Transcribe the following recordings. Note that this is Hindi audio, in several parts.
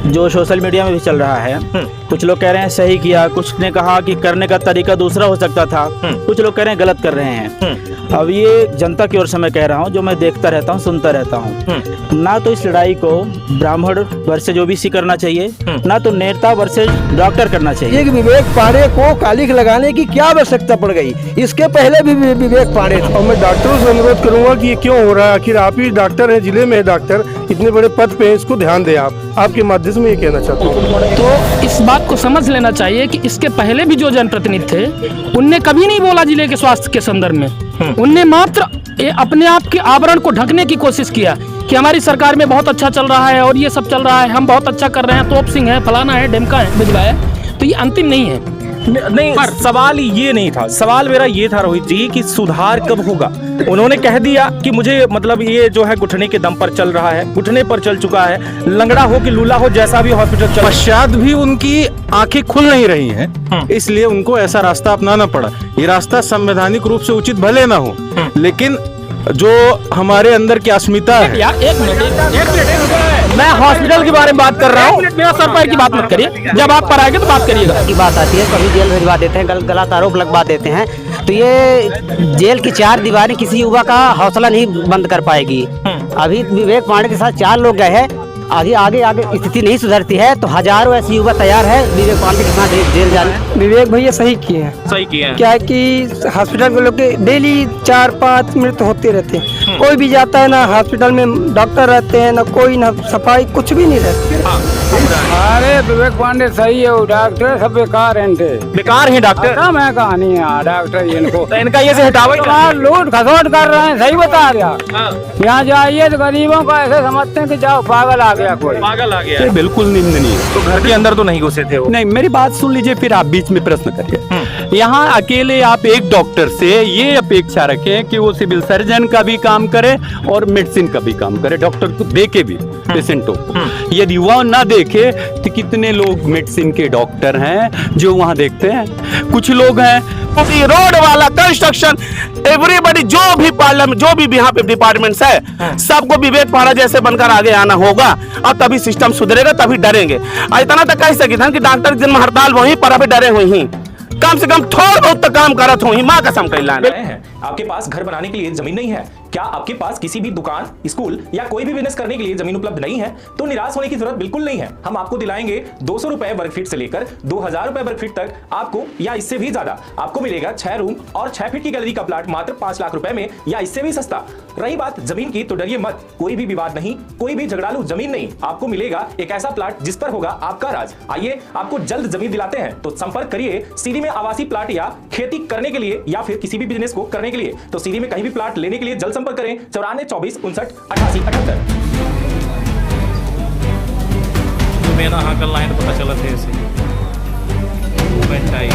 जो सोशल मीडिया में भी चल रहा है। कुछ लोग कह रहे हैं सही किया, कुछ ने कहा कि करने का तरीका दूसरा हो सकता था, कुछ लोग कह रहे हैं गलत कर रहे हैं। अब ये जनता की ओर से मैं कह रहा हूँ, जो मैं देखता रहता हूँ, सुनता रहता हूँ, ना तो इस लड़ाई को ब्राह्मण वर्सेज ओबीसी करना चाहिए, ना तो नेता वर्सेज डॉक्टर करना चाहिए। एक विवेक पांडे को कालिख लगाने की क्या आवश्यकता पड़ गई? इसके पहले भी विवेक पांडे थे। और मैं डॉक्टरों से अनुरोध करूंगा कि ये क्यों हो रहा है, आखिर आप ही डॉक्टर हैं, जिले में डॉक्टर, इतने बड़े पद पे, इसको ध्यान दें। आपके माध्यम से मैं ये कहना चाहता हूँ। तो इस बात को समझ लेना चाहिए कि इसके पहले भी जो जनप्रतिनिधि थे उनने कभी नहीं बोला जिले के स्वास्थ्य के संदर्भ में। उनने मात्र अपने आप के आवरण को ढकने की कोशिश किया कि हमारी सरकार में बहुत अच्छा चल रहा है और ये सब चल रहा है, हम बहुत अच्छा कर रहे हैं, तोप सिंह है, फलाना है, ढिमका है, भिजवा है। तो ये अंतिम नहीं है। नहीं, पर सवाल ये नहीं था। सवाल मेरा ये था रोहित जी कि सुधार कब होगा। उन्होंने कह दिया कि मुझे मतलब ये जो है घुटने के दम पर चल रहा है, घुटने पर चल चुका है, लंगड़ा हो कि लूला हो, जैसा भी हॉस्पिटल चल। पश्चात भी उनकी आंखें खुल नहीं रही हैं, इसलिए उनको ऐसा रास्ता अपनाना पड़ा। ये रास्ता संवैधानिक रूप से उचित भले ना हो, लेकिन जो हमारे अंदर की अस्मिता है। यार एक मिनट, मैं हॉस्पिटल के बारे में बात कर रहा हूँ, मेरा सर पैर की बात मत करिए। जब आप पर आएंगे तो बात करिएगा। की बात आती है, कभी जेल भिजवा देते हैं, गलत आरोप लगवा देते हैं, तो ये जेल की 4 दीवारें किसी युवा का हौसला नहीं बंद कर पाएगी। अभी विवेक पांडे के साथ 4 लोग गए हैं, आगे स्थिति नहीं सुधरती है तो हजारों ऐसे युवा तैयार है विवेक पांडे के साथ जेल जाने। विवेक भैया सही किए हैं। क्या है कि हॉस्पिटल में लोग डेली 4-5 मिनट होते रहते हैं। कोई भी जाता है ना, हॉस्पिटल में डॉक्टर रहते हैं ना, कोई ना सफाई, कुछ भी नहीं रहती। अरे विवेक पांडे सही है, वो डॉक्टर सब बेकार हैं, बेकार है डॉक्टर। मैं कहानी है डॉक्टर इनको तो इनका ये से हटावा लूट खसोट कर रहे हैं। सही बता रहा, यहाँ जाइए तो गरीबों को ऐसे समझते हैं कि जाओ पागल आ गया, कोई पागल आ गया। बिल्कुल निंदनीय। तो घर के अंदर तो नहीं घुसे थे वो। नहीं, मेरी बात सुन लीजिए, फिर आप बीच में प्रश्न करिए। यहाँ अकेले आप एक डॉक्टर से ये अपेक्षा रखें कि वो सिविल सर्जन का भी काम करे और मेडिसिन का भी काम करे, डॉक्टर को देके भी पेशेंटों को। यदि वह ना देखे तो कितने लोग मेडिसिन के डॉक्टर हैं जो वहाँ देखते हैं? कुछ लोग हैं रोड वाला कंस्ट्रक्शन, एवरीबॉडी, जो भी पार्लियामेंट, जो भी यहाँ पे डिपार्टमेंट्स है, सबको विवेक पांडे जैसे बनकर आगे आना होगा और तभी सिस्टम सुधरेगा, तभी डरेंगे। इतना तक कह सके था कि डॉक्टर जन्म हड़ताल वहीं पर अभी डरे हुए ही, कम से कम थोड़ा बहुत तो काम करत हो, माँ कसम कहला। आपके पास घर बनाने के लिए जमीन नहीं है क्या? आपके पास किसी भी दुकान, स्कूल या कोई भी बिजनेस करने के लिए जमीन उपलब्ध नहीं है? तो निराश होने की जरूरत बिल्कुल नहीं है। हम आपको दिलाएंगे 200 रुपए वर्ग फीट से लेकर 2000 रुपए वर्ग फीट तक आपको, या इससे भी ज्यादा आपको मिलेगा 6 रूम और 6 फीट की गैलरी का प्लाट मात्र 5 लाख रुपए में, या इससे भी सस्ता। रही बात जमीन की, तो डरिए मत, कोई भी विवाद नहीं, कोई भी झगड़ालू जमीन नहीं। आपको मिलेगा एक ऐसा प्लाट जिस पर होगा आपका राज। आइए आपको जल्द जमीन दिलाते हैं, तो संपर्क करिए सीडी में आवासीय प्लाट या खेती करने के लिए या फिर किसी भी बिजनेस को करने के लिए। तो सीडी में कहीं भी प्लाट लेने के लिए जल्द संपर्क करें 94 24 59 88 78। मेरा हाँ का लाइन पता चला थे ऐसे मूवमेंट आई।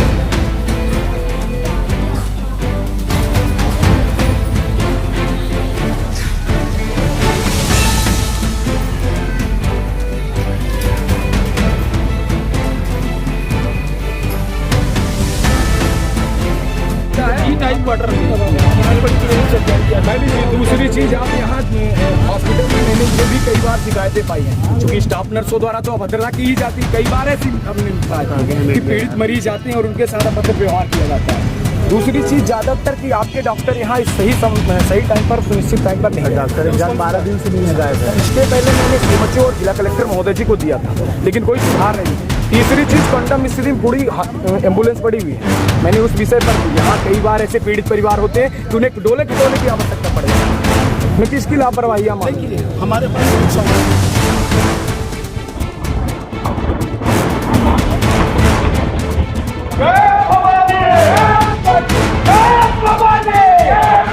दूसरी चीज, आप यहाँ हॉस्पिटल में मैंने ये भी कई बार शिकायतें पाई हैं, क्योंकि स्टाफ नर्सों द्वारा तो अभद्रता की ही जाती है। कई बार ऐसी हमने पाया कि पीड़ित मरीज आते हैं और उनके साथ अभद्र व्यवहार किया जाता है। दूसरी चीज, ज्यादातर कि आपके डॉक्टर यहाँ सही टाइम पर, निश्चित टाइम पर नहीं जाते। एग्जाम 12 दिन से नहीं लगाए थे। इसके पहले मैंने सीएमएचओ और जिला कलेक्टर महोदय जी को दिया था, लेकिन कोई सुधार नहीं। तीसरी चीज, कंडम स्थिति पूरी एम्बुलेंस पड़ी हुई है। मैंने उस विषय पर, यहाँ कई बार ऐसे पीड़ित परिवार होते हैं कि उन्हें डोले खिडोले की आवश्यकता पड़ेगी। मैं किसकी लापरवाही हमारे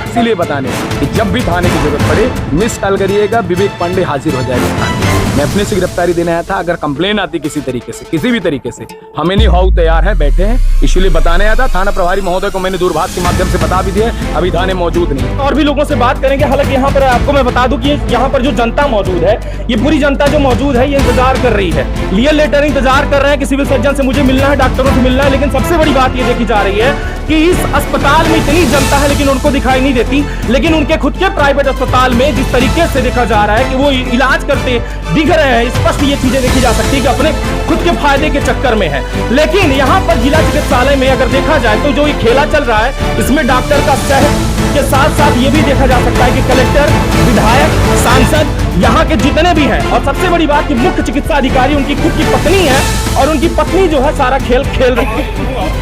इसीलिए बताने कि जब भी थाने की जरूरत पड़े मिस कॉल करिएगा, विवेक पांडे हाजिर हो जाएगा। मैं अपने से गिरफ्तारी देने आया था। अगर कंप्लेन आती किसी तरीके से, किसी भी तरीके से, हमें नहीं हाउ तैयार है, बैठे हैं, इसलिए बताने आया था। थाना प्रभारी महोदय को मैंने दूरभाष के माध्यम से बता भी दिया, अभी थाने मौजूद नहीं। और भी लोगों से बात करेंगे। हालांकि यहाँ पर आपको मैं बता दूं कि यहाँ पर जो जनता मौजूद है, ये पूरी जनता जो मौजूद है, ये इंतजार कर रही है, लियल लेटर इंतजार कर रहे हैं कि सिविल सर्जन से मुझे मिलना है, डॉक्टरों से मिलना है। लेकिन सबसे बड़ी बात ये देखी जा रही है कि इस अस्पताल में इतनी जनता है लेकिन उनको दिखाई नहीं देती। लेकिन उनके खुद के प्राइवेट अस्पताल में जिस तरीके से देखा जा रहा है कि वो इलाज करते दिख रहे हैं, स्पष्ट ये चीजें देखी जा सकती है कि अपने खुद के फायदे के चक्कर में है। लेकिन यहाँ पर जिला चिकित्सालय में अगर देखा जाए तो जो ये खेला चल रहा है, इसमें डॉक्टर का सह के साथ साथ ये भी देखा जा सकता है कि कलेक्टर, विधायक, सांसद, यहाँ के जितने भी हैं, और सबसे बड़ी बात कि मुख्य चिकित्सा अधिकारी उनकी खुद की पत्नी है और उनकी पत्नी जो है सारा खेल खेल रही है।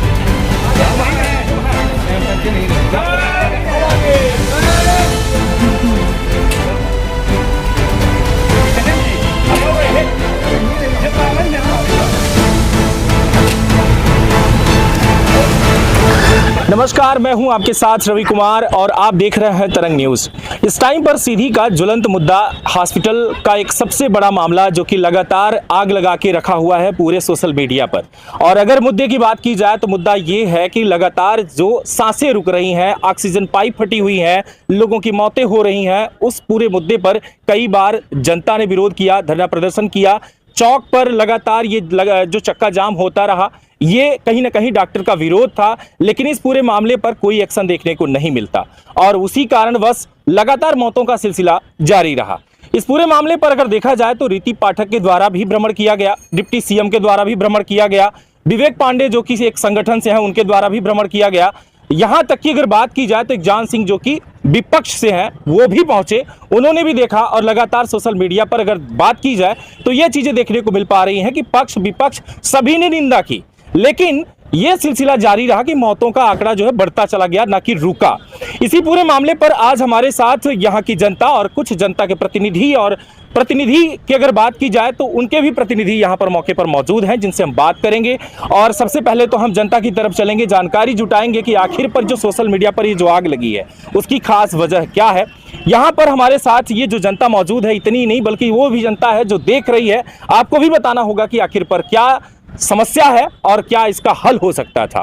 नमस्कार, मैं हूं आपके साथ रवि कुमार और आप देख रहे हैं तरंग न्यूज। इस टाइम पर सीधी का ज्वलंत मुद्दा हॉस्पिटल का एक सबसे बड़ा मामला जो कि लगातार आग लगा के रखा हुआ है पूरे सोशल मीडिया पर। और अगर मुद्दे की बात की जाए तो मुद्दा ये है कि लगातार जो सांसें रुक रही हैं, ऑक्सीजन पाइप फटी हुई है, लोगों की मौतें हो रही हैं, उस पूरे मुद्दे पर कई बार जनता ने विरोध किया, धरना प्रदर्शन किया, चौक पर लगातार ये जो चक्का जाम होता रहा, ये कहीं ना कहीं डॉक्टर का विरोध था। लेकिन इस पूरे मामले पर कोई एक्शन देखने को नहीं मिलता और उसी कारणवश लगातार मौतों का सिलसिला जारी रहा। इस पूरे मामले पर अगर देखा जाए तो रीति पाठक के द्वारा भी भ्रमण किया गया, डिप्टी सीएम के द्वारा भी भ्रमण किया गया, विवेक पांडे जो कि एक संगठन से हैं उनके द्वारा भी भ्रमण किया गया। यहाँ तक कि अगर बात की जाए तो जान सिंह जो कि विपक्ष से हैं वो भी पहुंचे, उन्होंने भी देखा। और लगातार सोशल मीडिया पर अगर बात की जाए तो ये चीजें देखने को मिल पा रही हैं कि पक्ष विपक्ष सभी ने निंदा की, लेकिन यह सिलसिला जारी रहा कि मौतों का आंकड़ा जो है बढ़ता चला गया, ना कि रुका। इसी पूरे मामले पर आज हमारे साथ यहाँ की जनता और कुछ जनता के प्रतिनिधि की अगर बात की जाए तो उनके भी प्रतिनिधि यहाँ पर मौके पर मौजूद हैं, जिनसे हम बात करेंगे। और सबसे पहले तो हम जनता की तरफ चलेंगे, जानकारी जुटाएंगे कि आखिर पर जो सोशल मीडिया पर ये जो आग लगी है उसकी खास वजह क्या है। यहाँ पर हमारे साथ ये जो जनता मौजूद है, इतनी नहीं बल्कि वो भी जनता है जो देख रही है, आपको भी बताना होगा कि आखिर पर क्या समस्या है और क्या इसका हल हो सकता था।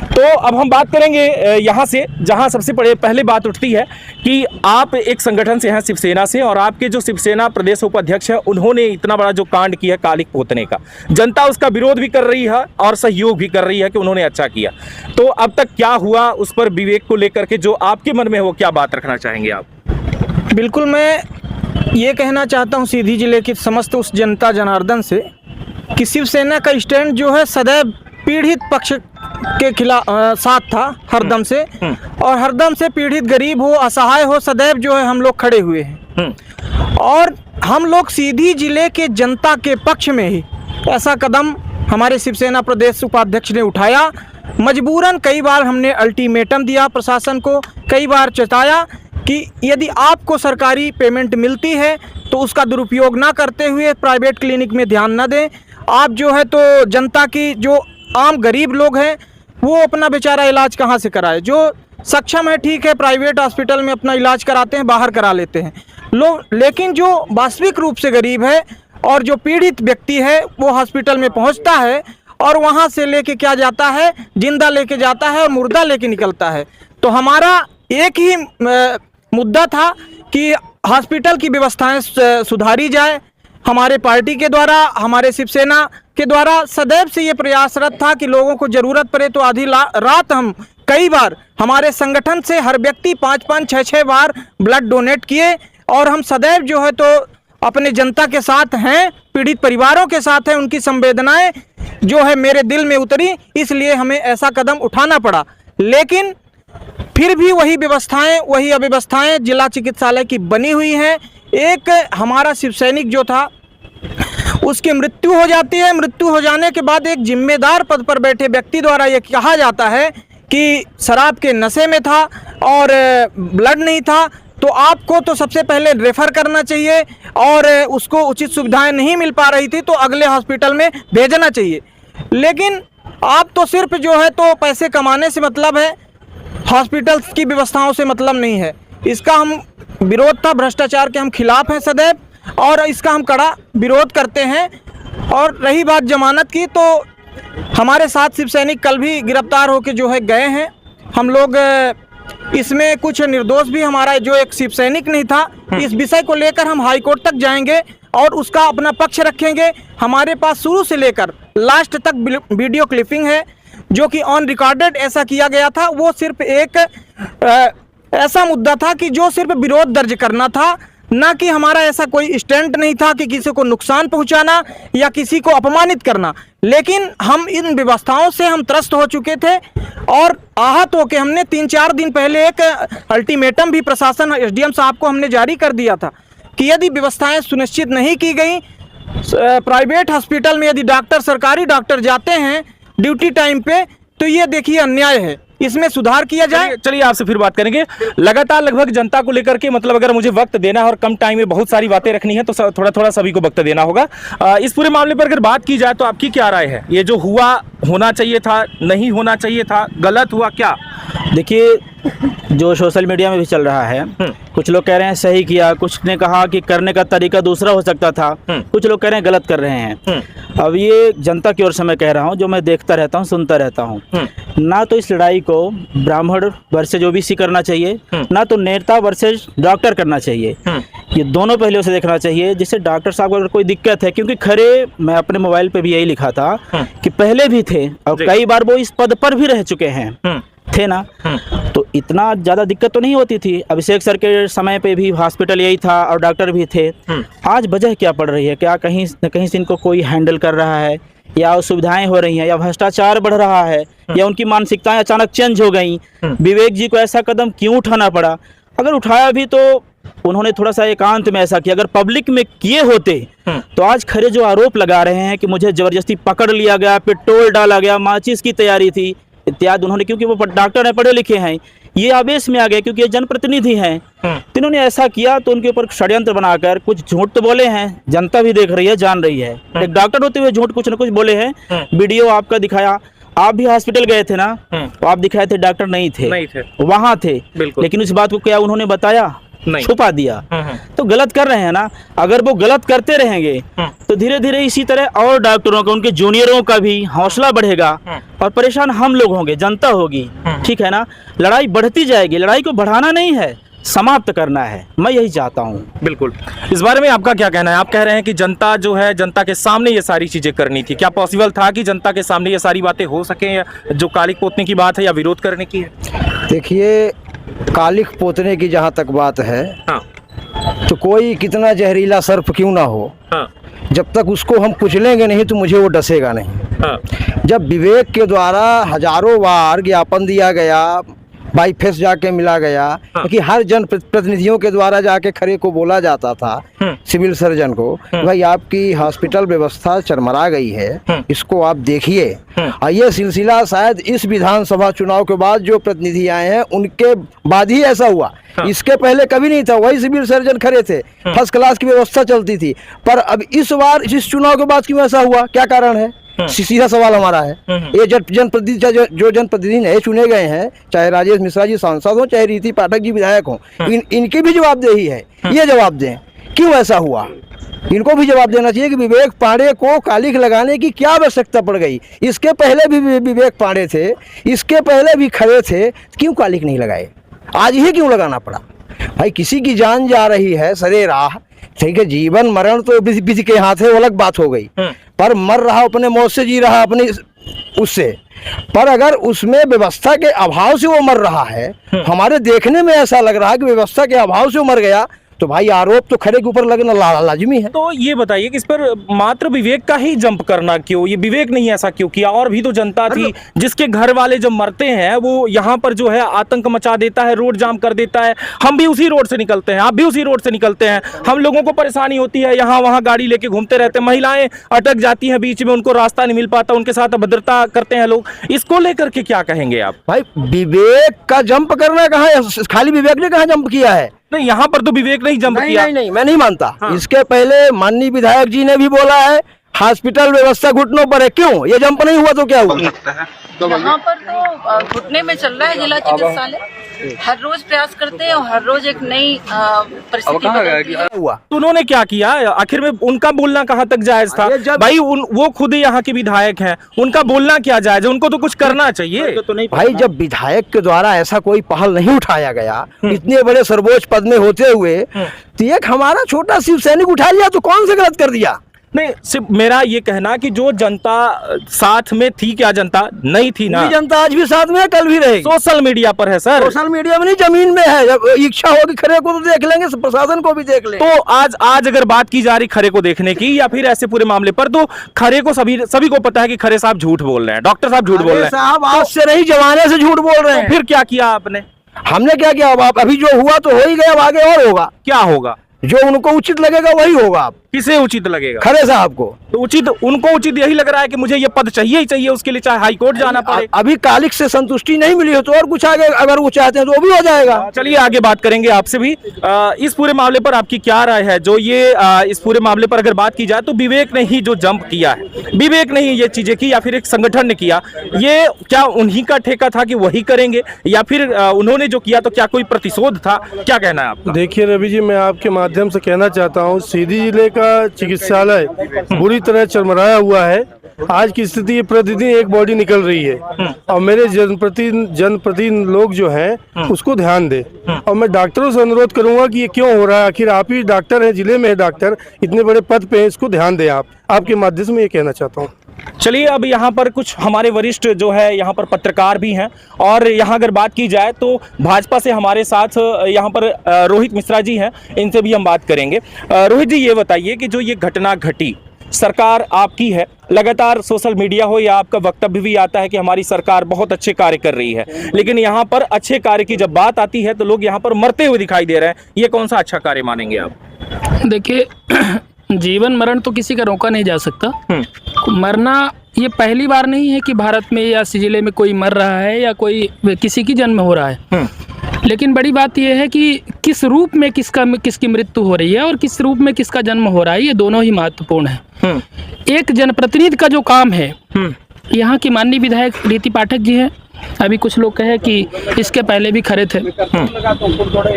तो अब हम बात करेंगे यहाँ से, जहाँ सबसे पहले बात उठती है कि आप एक संगठन से हैं, शिवसेना से, और आपके जो शिवसेना प्रदेश उपाध्यक्ष है उन्होंने इतना बड़ा जो कांड किया कालिक पोतने का, जनता उसका विरोध भी कर रही है और सहयोग भी कर रही है कि उन्होंने अच्छा किया। तो अब तक क्या हुआ, उस पर विवेक को लेकर के जो आपके मन में है वो क्या बात रखना चाहेंगे आप? बिल्कुल, मैं ये कहना चाहता हूँ सीधी जिले की समस्त उस जनता जनार्दन से कि शिवसेना का स्टैंड जो है सदैव पीड़ित पक्ष के खिलाफ साथ था हरदम से, और हरदम से पीड़ित गरीब हो, असहाय हो, सदैव जो है हम लोग खड़े हुए हैं। और हम लोग सीधी जिले के जनता के पक्ष में ही ऐसा कदम हमारे शिवसेना प्रदेश उपाध्यक्ष ने उठाया। मजबूरन कई बार हमने अल्टीमेटम दिया प्रशासन को, कई बार चेताया कि यदि आपको सरकारी पेमेंट मिलती है तो उसका दुरुपयोग ना करते हुए प्राइवेट क्लिनिक में ध्यान न दें। आप जो है तो जनता की जो आम गरीब लोग हैं वो अपना बेचारा इलाज कहाँ से कराए, जो सक्षम है ठीक है प्राइवेट हॉस्पिटल में अपना इलाज कराते हैं, बाहर करा लेते हैं लोग, लेकिन जो वास्तविक रूप से गरीब है और जो पीड़ित व्यक्ति है वो हॉस्पिटल में पहुंचता है और वहां से लेके क्या जाता है, जिंदा लेके जाता है और मुर्दा लेके निकलता है। तो हमारा एक ही मुद्दा था कि हॉस्पिटल की व्यवस्थाएं सुधारी जाए। हमारे पार्टी के द्वारा, हमारे शिवसेना के द्वारा सदैव से ये प्रयासरत था कि लोगों को ज़रूरत पड़े तो आधी रात हम कई बार हमारे संगठन से हर व्यक्ति 5-5, 6-6 बार ब्लड डोनेट किए। और हम सदैव जो है तो अपने जनता के साथ हैं, पीड़ित परिवारों के साथ हैं। उनकी संवेदनाएं जो है मेरे दिल में उतरी, इसलिए हमें ऐसा कदम उठाना पड़ा। लेकिन फिर भी वही व्यवस्थाएं, वही अव्यवस्थाएं जिला चिकित्सालय की बनी हुई हैं। एक हमारा शिवसैनिक जो था उसकी मृत्यु हो जाती है, मृत्यु हो जाने के बाद एक जिम्मेदार पद पर बैठे व्यक्ति द्वारा ये कहा जाता है कि शराब के नशे में था और ब्लड नहीं था, तो आपको तो सबसे पहले रेफर करना चाहिए और उसको उचित सुविधाएं नहीं मिल पा रही थी तो अगले हॉस्पिटल में भेजना चाहिए। लेकिन आप तो सिर्फ जो है तो पैसे कमाने से मतलब है, हॉस्पिटल की व्यवस्थाओं से मतलब नहीं है। इसका हम विरोध था, भ्रष्टाचार के हम खिलाफ हैं सदैव और इसका हम कड़ा विरोध करते हैं। और रही बात जमानत की, तो हमारे साथ शिवसैनिक कल भी गिरफ्तार होकर जो है गए हैं। हम लोग इसमें कुछ निर्दोष भी, हमारा जो एक शिवसैनिक नहीं था, इस विषय को लेकर हम हाई कोर्ट तक जाएंगे और उसका अपना पक्ष रखेंगे। हमारे पास शुरू से लेकर लास्ट तक वीडियो क्लिपिंग है जो कि ऑन रिकॉर्डेड ऐसा किया गया था। वो सिर्फ एक ऐसा मुद्दा था कि जो सिर्फ विरोध दर्ज करना था, ना कि हमारा ऐसा कोई स्टैंड नहीं था कि किसी को नुकसान पहुंचाना या किसी को अपमानित करना, लेकिन हम इन व्यवस्थाओं से हम त्रस्त हो चुके थे और आहत होकर हमने 3-4 दिन पहले एक अल्टीमेटम भी प्रशासन एसडीएम साहब को हमने जारी कर दिया था कि यदि व्यवस्थाएं सुनिश्चित नहीं की गई, प्राइवेट हॉस्पिटल में यदि डॉक्टर, सरकारी डॉक्टर जाते हैं ड्यूटी टाइम पे, तो ये देखिए अन्याय है, इसमें सुधार किया जाए। चलिए आपसे फिर बात करेंगे। लगातार लगभग जनता को लेकर के, मतलब अगर मुझे वक्त देना है और कम टाइम में बहुत सारी बातें रखनी है तो थोड़ा थोड़ा सभी को वक्त देना होगा। इस पूरे मामले पर अगर बात की जाए तो आपकी क्या राय है? ये जो हुआ, होना चाहिए था, नहीं होना चाहिए था, गलत हुआ क्या? देखिए, जो सोशल मीडिया में भी चल रहा है, कुछ लोग कह रहे हैं सही किया, कुछ ने कहा कि करने का तरीका दूसरा हो सकता था, कुछ लोग कह रहे हैं गलत कर रहे हैं। अब ये जनता की ओर से मैं कह रहा हूँ, जो मैं देखता रहता हूँ, सुनता रहता हूँ, ना तो इस लड़ाई को ब्राह्मण वर्सेज ओबीसी करना चाहिए, ना तो नेता वर्सेज डॉक्टर करना चाहिए। ये दोनों पहलुओं से देखना चाहिए। जिससे डॉक्टर साहब को अगर कोई दिक्कत है, क्योंकि खरे मैं अपने मोबाइल पे भी यही लिखा था कि पहले भी थे और कई बार वो इस पद पर भी रह चुके हैं, थे ना, तो इतना ज़्यादा दिक्कत तो नहीं होती थी। अभिषेक सर के समय पे भी हॉस्पिटल यही था और डॉक्टर भी थे। आज वजह क्या पड़ रही है? क्या कहीं न कहीं से इनको कोई हैंडल कर रहा है, या असुविधाएं हो रही हैं, या भ्रष्टाचार बढ़ रहा है, या उनकी मानसिकताएं अचानक चेंज हो गई? विवेक जी को ऐसा कदम क्यों उठाना पड़ा? अगर उठाया भी तो उन्होंने थोड़ा सा एकांत में ऐसा किया। अगर पब्लिक में किए होते तो आज खरे जो आरोप लगा रहे हैं कि मुझे जबरदस्ती पकड़ लिया गया, पेट्रोल डाला गया, माचिस की तैयारी थी इत्यादि, उन्होंने, क्योंकि वो डॉक्टर हैं, पढ़े लिखे हैं, ये आवेश में आ गए क्योंकि ये जनप्रतिनिधि हैं, तो इन्होंने ऐसा किया तो उनके ऊपर षड्यंत्र बनाकर कुछ झूठ तो बोले हैं, जनता भी देख रही है, जान रही है। एक डॉक्टर होते हुए झूठ कुछ न कुछ बोले हैं। वीडियो आपका दिखाया, आप भी हॉस्पिटल गए थे ना, तो आप दिखाए थे डॉक्टर नहीं थे, वहाँ थे, लेकिन उस बात को क्या उन्होंने बताया? छुपा दिया। तो गलत कर रहे हैं ना। अगर वो गलत करते रहेंगे तो धीरे धीरे इसी तरह और डॉक्टरों का, उनके जूनियरों का भी हौसला बढ़ेगा और परेशान हम लोग होंगे, जनता होगी, ठीक है ना। लड़ाई बढ़ती जाएगी, लड़ाई को बढ़ाना नहीं है, समाप्त करना है, मैं यही चाहता हूँ। बिल्कुल। इस बारे में आपका क्या कहना है? आप कह रहे हैं कि जनता जो है, जनता के सामने ये सारी चीजें करनी थी। क्या पॉसिबल था कि जनता के सामने ये सारी बातें हो सके, या जो कालिक पोतने की बात है या विरोध करने की है? देखिए, कालिक पोतने की जहाँ तक बात है, तो कोई कितना जहरीला सर्प क्यों ना हो, जब तक उसको हम कुचलेंगे नहीं तो मुझे वो डसेगा नहीं। जब विवेक के द्वारा हजारों बार ज्ञापन दिया गया, बाई फेस जाके मिला गया, क्योंकि हर जन प्रतिनिधियों के द्वारा जाके खरे को बोला जाता था, सिविल सर्जन को, भाई आपकी हॉस्पिटल व्यवस्था चरमरा गई है, इसको आप देखिए। और ये सिलसिला शायद इस विधानसभा चुनाव के बाद जो प्रतिनिधि आए हैं उनके बाद ही ऐसा हुआ, इसके पहले कभी नहीं था। वही सिविल सर्जन खड़े थे, फर्स्ट क्लास की व्यवस्था चलती थी, पर अब इस बार इस चुनाव के बाद क्यों ऐसा हुआ, क्या कारण है? सीधा सवाल हमारा है। ये जनप्रतिनिधि जो जनप्रतिनिधि नए चुने गए हैं, चाहे राजेश मिश्रा जी सांसद हो, चाहे रीति पाठक जी विधायक हो, इनकी भी जवाबदेही है। ये जवाब दें क्यों ऐसा हुआ, इनको भी जवाब देना चाहिए कि विवेक पांडे को कालिक लगाने की क्या आवश्यकता पड़ गई। इसके पहले भी विवेक पांडे थे, इसके पहले भी खड़े थे, क्यों कालिक नहीं लगाए, आज ही क्यों लगाना पड़ा? भाई किसी की जान जा रही है सरे राह, ठीक है, जीवन मरण तो किसी के हाथ है, वो अलग बात हो गई, पर मर रहा अपने मौत से, जी रहा अपने उससे। पर अगर उसमें व्यवस्था के अभाव से वो मर रहा है, हमारे देखने में ऐसा लग रहा है कि व्यवस्था के अभाव से वो मर गया, तो भाई आरोप तो खड़े के ऊपर लगना लाजमी है। तो ये बताइए कि इस पर मात्र विवेक का ही जंप करना क्यों? ये विवेक नहीं ऐसा क्यों किया? और भी तो जनता थी जिसके घर वाले जब मरते हैं, वो यहाँ पर जो है आतंक मचा देता है, रोड जाम कर देता है। हम भी उसी रोड से निकलते हैं, आप भी उसी रोड से निकलते हैं, हम लोगों को परेशानी होती है, यहाँ वहाँ गाड़ी लेके घूमते रहते हैं, महिलाएं अटक जाती हैं बीच में, उनको रास्ता नहीं मिल पाता, उनके साथ अभद्रता करते हैं लोग। इसको लेकर के क्या कहेंगे आप? भाई विवेक का जंप करना कहाँ है? खाली विवेक ने कहाँ जंप किया है? नहीं, यहाँ पर तो विवेक नहीं जंप किया। नहीं, मैं नहीं मानता। इसके पहले माननीय विधायक जी ने भी बोला है हॉस्पिटल व्यवस्था घुटनों पर है, क्यों ये जंप नहीं हुआ तो क्या हुआ? यहाँ पर तो घुटने में चल रहा है जिला चिकित्सालय, हर रोज प्रयास करते हैं और हर रोज एक नई परिस्थिति हुआ। तो उन्होंने क्या किया आखिर में? उनका बोलना कहाँ तक जायज था? भाई वो खुद ही यहाँ के विधायक हैं, उनका बोलना क्या जायज है? उनको तो कुछ करना चाहिए। तो नहीं भाई, जब विधायक के द्वारा ऐसा कोई पहल नहीं उठाया गया, इतने बड़े सर्वोच्च पद में होते हुए, तो एक हमारा छोटा शिव सैनिक उठा लिया, तो कौन से गलत कर दिया? नहीं, सिर्फ मेरा ये कहना कि जो जनता साथ में थी, क्या जनता नहीं थी ना? जनता आज भी साथ में है, कल भी रहेगी। सोशल मीडिया पर है सर, सोशल मीडिया में नहीं, जमीन में है। जब इच्छा होगी खरे को तो देख लेंगे, प्रशासन को भी देख लेंगे। तो आज अगर बात की जा रही खरे को देखने की या फिर ऐसे पूरे मामले पर, तो खरे को सभी को पता है कि खरे साहब झूठ बोल रहे हैं, डॉक्टर साहब झूठ बोल रहे हैं। साहब आज से नहीं, जमाने से झूठ बोल रहे हैं। फिर क्या किया आपने? हमने क्या किया? अब अभी जो हुआ तो हो ही गया, अब आगे और होगा। क्या होगा? जो उनको उचित लगेगा वही होगा। अब किसे उचित लगेगा? खरे साहब को। तो उनको उचित यही लग रहा है कि मुझे ये पद चाहिए ही चाहिए, उसके लिए चाहे हाई कोर्ट जाना पड़े। अभी कालिक से संतुष्टि नहीं मिली हो तो और कुछ आगे अगर वो चाहते हैं तो वो भी हो जाएगा। चलिए आगे बात करेंगे आपसे भी। इस पूरे मामले पर आपकी क्या राय है? जो ये इस पूरे मामले पर अगर बात की जाए तो विवेक ने ही जो जंप किया है, विवेक ने ही ये चीजें की या फिर एक संगठन ने किया, ये क्या उन्हीं का ठेका था कि वही करेंगे या फिर उन्होंने जो किया तो क्या कोई प्रतिशोध था? क्या कहना है आपका? देखिए रवि जी, मैं आपके माध्यम से कहना चाहता हूँ, सीधी जिले का चिकित्सालय बुरी तरह चरमराया हुआ है। आज की स्थिति प्रतिदिन एक बॉडी निकल रही है और मेरे जनप्रतिनिधि लोग जो हैं उसको ध्यान दे। और मैं डॉक्टरों से अनुरोध करूंगा कि ये क्यों हो रहा है, आखिर आप ही डॉक्टर हैं, जिले में डॉक्टर इतने बड़े पद पे हैं, इसको ध्यान दें। आपके माध्यम से मैं ये कहना चाहता हूँ। चलिए अब यहाँ पर कुछ हमारे वरिष्ठ जो है यहाँ पर पत्रकार भी हैं और यहाँ अगर बात की जाए तो भाजपा से हमारे साथ यहाँ पर रोहित मिश्रा जी हैं, इनसे भी हम बात करेंगे। रोहित जी, ये बताइए कि जो ये घटना घटी, सरकार आपकी है, लगातार सोशल मीडिया हो या आपका वक्तव्य भी आता है कि हमारी सरकार बहुत अच्छे कार्य कर रही है, लेकिन यहाँ पर अच्छे कार्य की जब बात आती है तो लोग यहाँ पर मरते हुए दिखाई दे रहे हैं। ये कौन सा अच्छा कार्य मानेंगे आप? देखिए, जीवन मरण तो किसी का रोका नहीं जा सकता। मरना ये पहली बार नहीं है कि भारत में या जिले में कोई मर रहा है या कोई किसी की जन्म हो रहा है। लेकिन बड़ी बात यह है कि किस रूप में किसकी मृत्यु हो रही है और किस रूप में किसका जन्म हो रहा है, ये दोनों ही महत्वपूर्ण है। एक जनप्रतिनिधि का जो काम है, यहाँ की माननीय विधायक रीति पाठक जी हैं, अभी कुछ लोग कहे कि इसके पहले भी खड़े थे,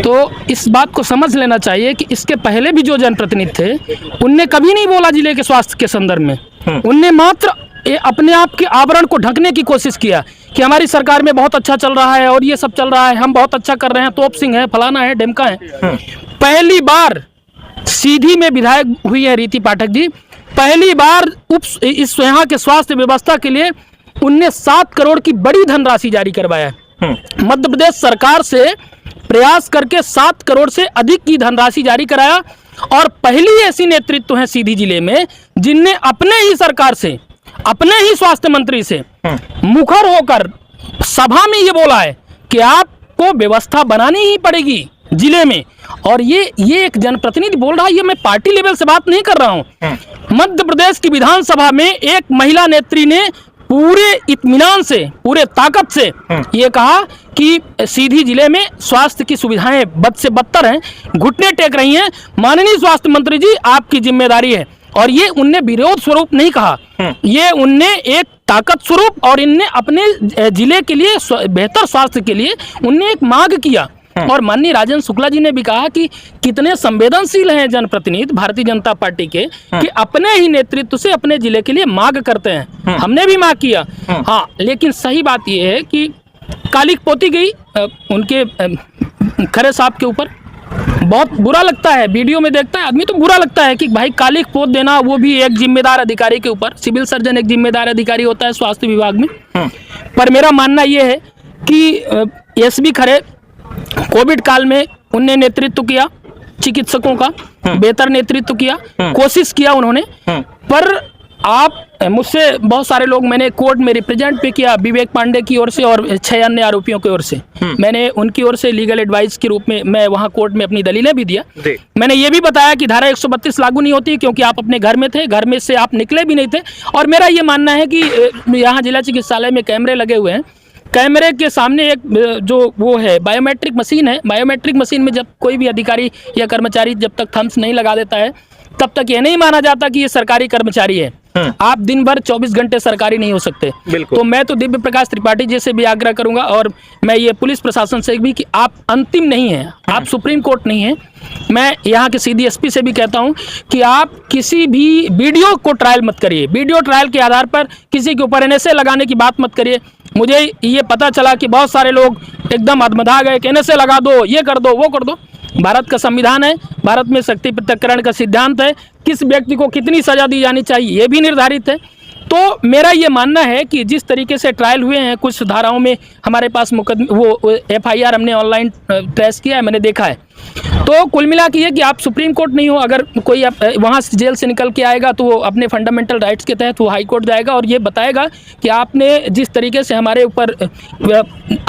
तो इस बात को समझ लेना चाहिए कि इसके पहले भी जो जनप्रतिनिधि थे उनने कभी नहीं बोला जिले के स्वास्थ्य के संदर्भ में। उनने मात्र अपने आप के आवरण को ढकने की कोशिश किया कि हमारी सरकार में बहुत अच्छा चल रहा है और ये सब चल रहा है, हम बहुत अच्छा कर रहे हैं, तोप सिंह है, फलाना है, ढिमका है। पहली बार सीधी में विधायक हुई है रीति पाठक जी, पहली बार इस यहाँ के स्वास्थ्य व्यवस्था के लिए उनने 7 करोड़ की बड़ी धनराशि जारी करवाया है। मध्य प्रदेश सरकार से प्रयास करके 7 करोड़ से अधिक की धनराशि जारी कराया और पहली ऐसी नेतृत्व है सीधी जिले में जिनने अपने ही सरकार से, अपने ही स्वास्थ्य मंत्री से मुखर होकर सभा में ये बोला है कि आपको व्यवस्था बनानी ही पड़ेगी जिले में। और ये एक जनप्रतिनिधि बोल रहा है, ये मैं पार्टी लेवल से बात नहीं कर रहा हूं। मध्य प्रदेश की विधानसभा में एक महिला नेत्री ने पूरे इत्मीनान से, पूरे ताकत से ये कहा कि सीधी जिले में स्वास्थ्य की सुविधाएं बद से बदतर हैं, घुटने टेक रही हैं, माननीय स्वास्थ्य मंत्री जी आपकी जिम्मेदारी है। और ये उनने विरोध स्वरूप नहीं कहा, ये उनने एक ताकत स्वरूप और इनने अपने जिले के लिए बेहतर स्वास्थ्य के लिए उनने एक मांग किया। और माननीय राजेंद्र शुक्ला जी ने भी कहा कि कितने संवेदनशील हैं जनप्रतिनिधि भारतीय जनता पार्टी के कि अपने ही नेतृत्व से अपने जिले के लिए मांग करते हैं। हमने भी मांग किया, हाँ, लेकिन सही बात यह है कि कालिक पोती गई उनके खरे साहब के ऊपर। बहुत बुरा लगता है, वीडियो में देखता है आदमी तो बुरा लगता है कि भाई कालिक पोत देना, वो भी एक जिम्मेदार अधिकारी के ऊपर। सिविल सर्जन एक जिम्मेदार अधिकारी होता है स्वास्थ्य विभाग में। पर मेरा मानना ये है कि एसबी खरे कोविड काल में उनने नेतृत्व किया, चिकित्सकों का बेहतर नेतृत्व किया, कोशिश किया उन्होंने। पर आप मुझसे बहुत सारे लोग मैंने कोर्ट में रिप्रेजेंट भी किया, विवेक पांडे की ओर से और 6 अन्य आरोपियों की ओर से। मैंने उनकी ओर से लीगल एडवाइस के रूप में मैं वहां कोर्ट में अपनी दलीलें भी दिया। मैंने ये भी बताया कि धारा 132 लागू नहीं होती क्योंकि आप अपने घर में थे, घर में से आप निकले भी नहीं थे। और मेरा ये मानना है कि यहाँ जिला चिकित्सालय में कैमरे लगे हुए हैं, कैमरे के सामने एक जो वो है बायोमेट्रिक मशीन है, बायोमेट्रिक मशीन में जब कोई भी अधिकारी या कर्मचारी जब तक थम्स नहीं लगा देता है तब तक ये नहीं माना जाता कि ये सरकारी कर्मचारी है। आप दिन भर 24 घंटे सरकारी नहीं हो सकते। तो मैं तो दिव्य प्रकाश त्रिपाठी जी से भी आग्रह करूंगा और मैं ये पुलिस प्रशासन से भी कि आप अंतिम नहीं हैं, आप सुप्रीम कोर्ट नहीं हैं। मैं यहाँ के सीधी एसपी से भी कहता हूँ कि आप किसी भी वीडियो को ट्रायल मत करिए, वीडियो ट्रायल के आधार पर किसी के ऊपर NSA लगाने की बात मत करिए। मुझे ये पता चला कि बहुत सारे लोग एकदम अधमधा गए कि NSA लगा दो, ये कर दो, वो कर दो। भारत का संविधान है, भारत में शक्ति पृथक्करण का सिद्धांत है, किस व्यक्ति को कितनी सजा दी जानी चाहिए ये भी निर्धारित है। तो मेरा ये मानना है कि जिस तरीके से ट्रायल हुए हैं, कुछ धाराओं में हमारे पास FIR हमने ऑनलाइन ट्रेस किया है, मैंने देखा है। तो कुल मिला के ये कि आप सुप्रीम कोर्ट नहीं हो, अगर कोई वहाँ से जेल से निकल के आएगा तो वो अपने फंडामेंटल राइट्स के तहत वो हाई कोर्ट जाएगा और ये बताएगा कि आपने जिस तरीके से हमारे ऊपर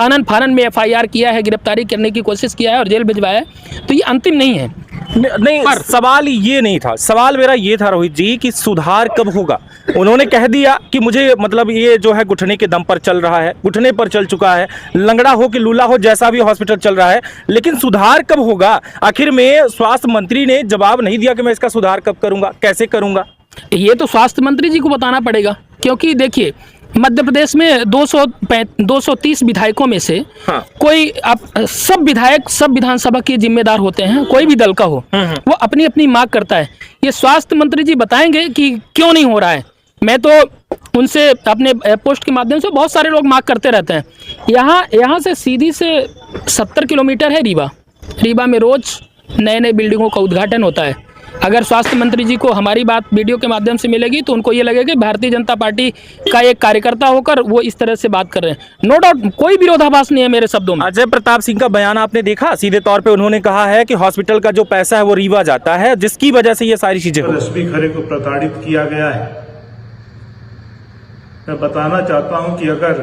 आनन फानन में FIR किया है, गिरफ्तारी करने की कोशिश किया है और जेल भिजवाया है, तो ये अंतिम नहीं है। नहीं, सवाल ये नहीं था, सवाल मेरा ये था रोहित जी कि सुधार कब होगा। उन्होंने कह दिया कि मुझे मतलब ये जो है घुटने के दम पर चल रहा है, घुटने पर चल चुका है, लंगड़ा हो कि लूला हो जैसा भी हॉस्पिटल चल रहा है, लेकिन सुधार कब होगा? आखिर में स्वास्थ्य मंत्री ने जवाब नहीं दिया कि मैं इसका सुधार कब करूंगा, कैसे करूंगा। ये तो स्वास्थ्य मंत्री जी को बताना पड़ेगा, क्योंकि देखिए मध्य प्रदेश में 230 विधायकों में से कोई सब विधायक सब विधानसभा के जिम्मेदार होते हैं, कोई भी दल का हो, वो अपनी अपनी मांग करता है। ये स्वास्थ्य मंत्री जी बताएंगे कि क्यों नहीं हो रहा है। मैं तो उनसे अपने पोस्ट के माध्यम से बहुत सारे लोग मांग करते रहते हैं। यहाँ से सीधी से 70 किलोमीटर है रीवा में रोज नए नए बिल्डिंगों का उद्घाटन होता है। अगर स्वास्थ्य मंत्री जी को हमारी बात वीडियो के माध्यम से मिलेगी तो उनको ये लगेगा कि भारतीय जनता पार्टी का एक कार्यकर्ता होकर वो इस तरह से बात कर रहे हैं। नो डाउट, कोई विरोधाभास नहीं है मेरे शब्दों में। अजय प्रताप सिंह का बयान आपने देखा, सीधे तौर पे उन्होंने कहा है कि हॉस्पिटल का जो पैसा है वो रीवा जाता है, जिसकी वजह से ये सारी चीजें हो। एसपी खरे को प्रताड़ित किया गया है। मैं बताना चाहता हूं कि अगर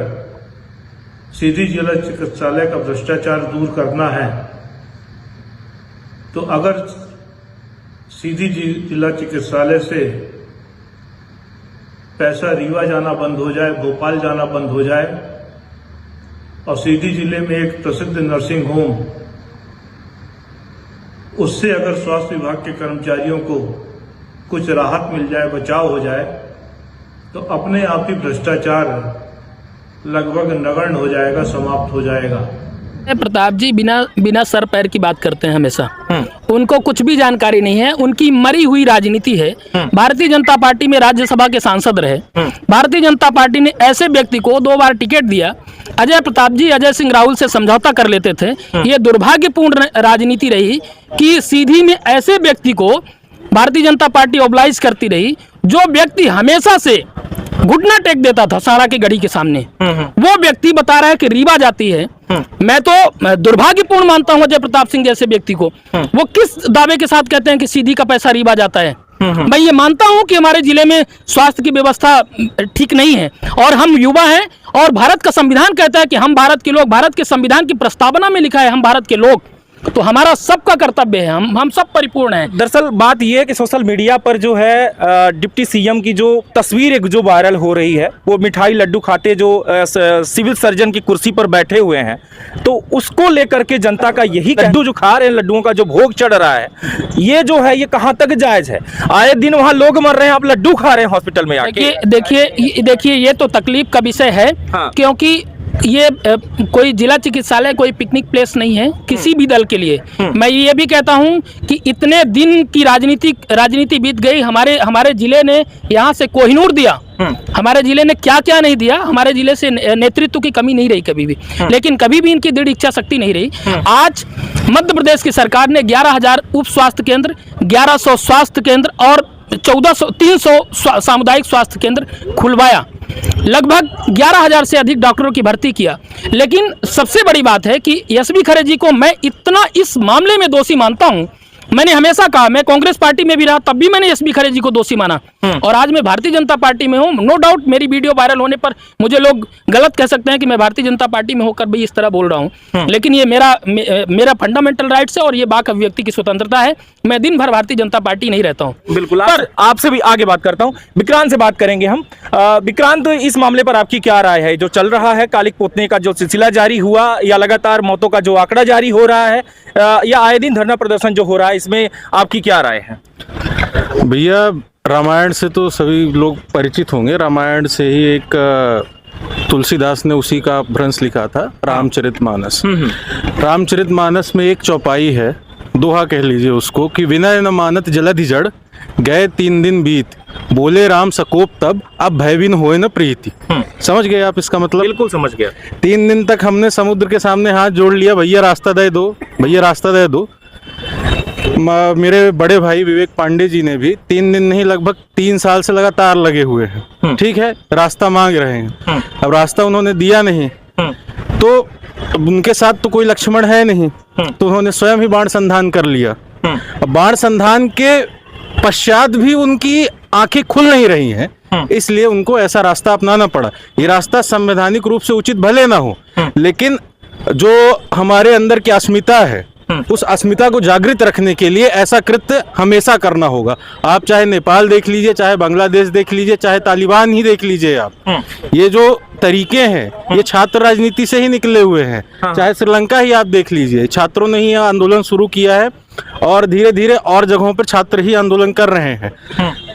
सीधी जिला चिकित्सालय का भ्रष्टाचार दूर करना है तो अगर सीधी जिला चिकित्सालय से पैसा रीवा जाना बंद हो जाए, भोपाल जाना बंद हो जाए और सीधी जिले में एक प्रसिद्ध नर्सिंग होम, उससे अगर स्वास्थ्य विभाग के कर्मचारियों को कुछ राहत मिल जाए, बचाव हो जाए, तो अपने आप ही भ्रष्टाचार लगभग नगण्य हो जाएगा, समाप्त हो जाएगा। प्रताप जी बिना सर पैर की बात करते हैं हमेशा। उनको कुछ भी जानकारी नहीं है, उनकी मरी हुई राजनीति है। भारतीय जनता पार्टी में राज्यसभा के सांसद रहे, भारतीय जनता पार्टी ने ऐसे व्यक्ति को 2 बार टिकट दिया। अजय प्रताप जी अजय सिंह राहुल से समझौता कर लेते थे। ये दुर्भाग्यपूर्ण राजनीति रही कि सीधी में ऐसे व्यक्ति को भारतीय जनता पार्टी ओबलाइज करती रही, जो व्यक्ति हमेशा से घुटना टेक देता था सारा की गढ़ी के सामने, वो व्यक्ति बता रहा है कि रीवा जाती है। मैं तो दुर्भाग्यपूर्ण मानता हूं अजय प्रताप सिंह जैसे व्यक्ति को। वो किस दावे के साथ कहते हैं कि सीधी का पैसा रीवा जाता है? मैं ये मानता हूं कि हमारे जिले में स्वास्थ्य की व्यवस्था ठीक नहीं है और हम युवा हैं और भारत का संविधान कहता है कि हम भारत के लोग, भारत के संविधान की प्रस्तावना में लिखा है हम भारत के लोग, तो हमारा सबका कर्तव्य है, हम सब परिपूर्ण हैं। दरअसल बात यह है कि सोशल मीडिया पर जो है डिप्टी सीएम की जो तस्वीर एक जो वायरल हो रही है, वो मिठाई लड्डू खाते जो सिविल सर्जन की कुर्सी पर बैठे हुए हैं, तो उसको लेकर के जनता का यही लड्डू जो खा रहे हैं, लड्डुओं का जो भोग चढ़ रहा है, ये जो है ये कहाँ तक जायज है? आए दिन वहाँ लोग मर रहे हैं, आप लड्डू खा रहे हैं हॉस्पिटल में आके। देखिए ये तो तकलीफ का विषय है। क्योंकि ये कोई जिला चिकित्सालय कोई पिकनिक प्लेस नहीं है किसी भी दल के लिए। मैं ये भी कहता हूं कि इतने दिन की राजनीति बीत गई, हमारे जिले ने यहाँ से कोहिनूर दिया, हमारे जिले ने क्या क्या नहीं दिया। हमारे जिले से नेतृत्व की कमी नहीं रही कभी भी, लेकिन कभी भी इनकी दृढ़ इच्छा शक्ति नहीं रही। आज मध्य प्रदेश की सरकार ने 11,000 उप स्वास्थ्य केंद्र, 1100 स्वास्थ्य केंद्र और 300 सामुदायिक स्वास्थ्य केंद्र खुलवाया, लगभग 11,000 से अधिक डॉक्टरों की भर्ती किया। लेकिन सबसे बड़ी बात है कि एसबी खरे जी को मैं इतना इस मामले में दोषी मानता हूं। मैंने हमेशा कहा, मैं कांग्रेस पार्टी में भी रहा तब भी मैंने एसबी खरे जी को दोषी माना और आज मैं भारतीय जनता पार्टी में हूं। नो डाउट मेरी वीडियो वायरल होने पर मुझे लोग गलत कह सकते हैं कि मैं भारतीय जनता पार्टी में होकर भी इस तरह बोल रहा हूं, लेकिन ये मेरा फंडामेंटल राइट्स है और ये बाक अभिव्यक्ति की स्वतंत्रता है। मैं दिन भर भारतीय जनता पार्टी नहीं रहता हूँ। बिल्कुल, पर आपसे भी आगे बात करता हूँ, विक्रांत से बात करेंगे हम। विक्रांत, इस मामले पर आपकी क्या राय है? जो चल रहा है कालिक पोतने का जो सिलसिला जारी हुआ, या लगातार मौतों का जो आंकड़ा जारी हो रहा है, या आए दिन धरना प्रदर्शन जो हो रहा है, इसमें आपकी क्या राय है? भैया, रामायण से तो सभी लोग परिचित होंगे। रामायण से ही एक तुलसीदास ने उसी का भ्रंश लिखा था, रामचरितमानस। रामचरितमानस में एक चौपाई है, दोहा कह लीजिए उसको, कि विनय न मानत जलधि जड़, गए 3 दिन बीत, बोले राम सकोप तब, अब भयविन होए न प्रीति। समझ गए आप इसका मतलब? बिल्कुल समझ गया। 3 दिन तक हमने समुद्र के सामने हाथ जोड़ लिया, भैया रास्ता दे दो, भैया रास्ता दे दो, मेरे बड़े भाई विवेक पांडे जी ने भी 3 दिन नहीं लगभग 3 साल से लगातार लगे हुए हैं। ठीक है, रास्ता मांग रहे हैं। अब रास्ता उन्होंने दिया नहीं तो उनके साथ तो कोई लक्ष्मण है नहीं, तो उन्होंने स्वयं ही बाण संधान कर लिया। अब बाण संधान के पश्चात भी उनकी आंखें खुल नहीं रही हैं, इसलिए उनको ऐसा रास्ता अपनाना पड़ा। ये रास्ता संवैधानिक रूप से उचित भले ना हो, लेकिन जो हमारे अंदर की अस्मिता है उस अस्मिता को जागृत रखने के लिए ऐसा कृत्य हमेशा करना होगा। आप चाहे नेपाल देख लीजिए, चाहे बांग्लादेश देख लीजिए, चाहे तालिबान ही देख लीजिए आप, ये जो तरीके हैं ये छात्र राजनीति से ही निकले हुए हैं। चाहे श्रीलंका ही आप देख लीजिए, छात्रों ने ही आंदोलन शुरू किया है और धीरे धीरे और जगहों पर छात्र ही आंदोलन कर रहे हैं।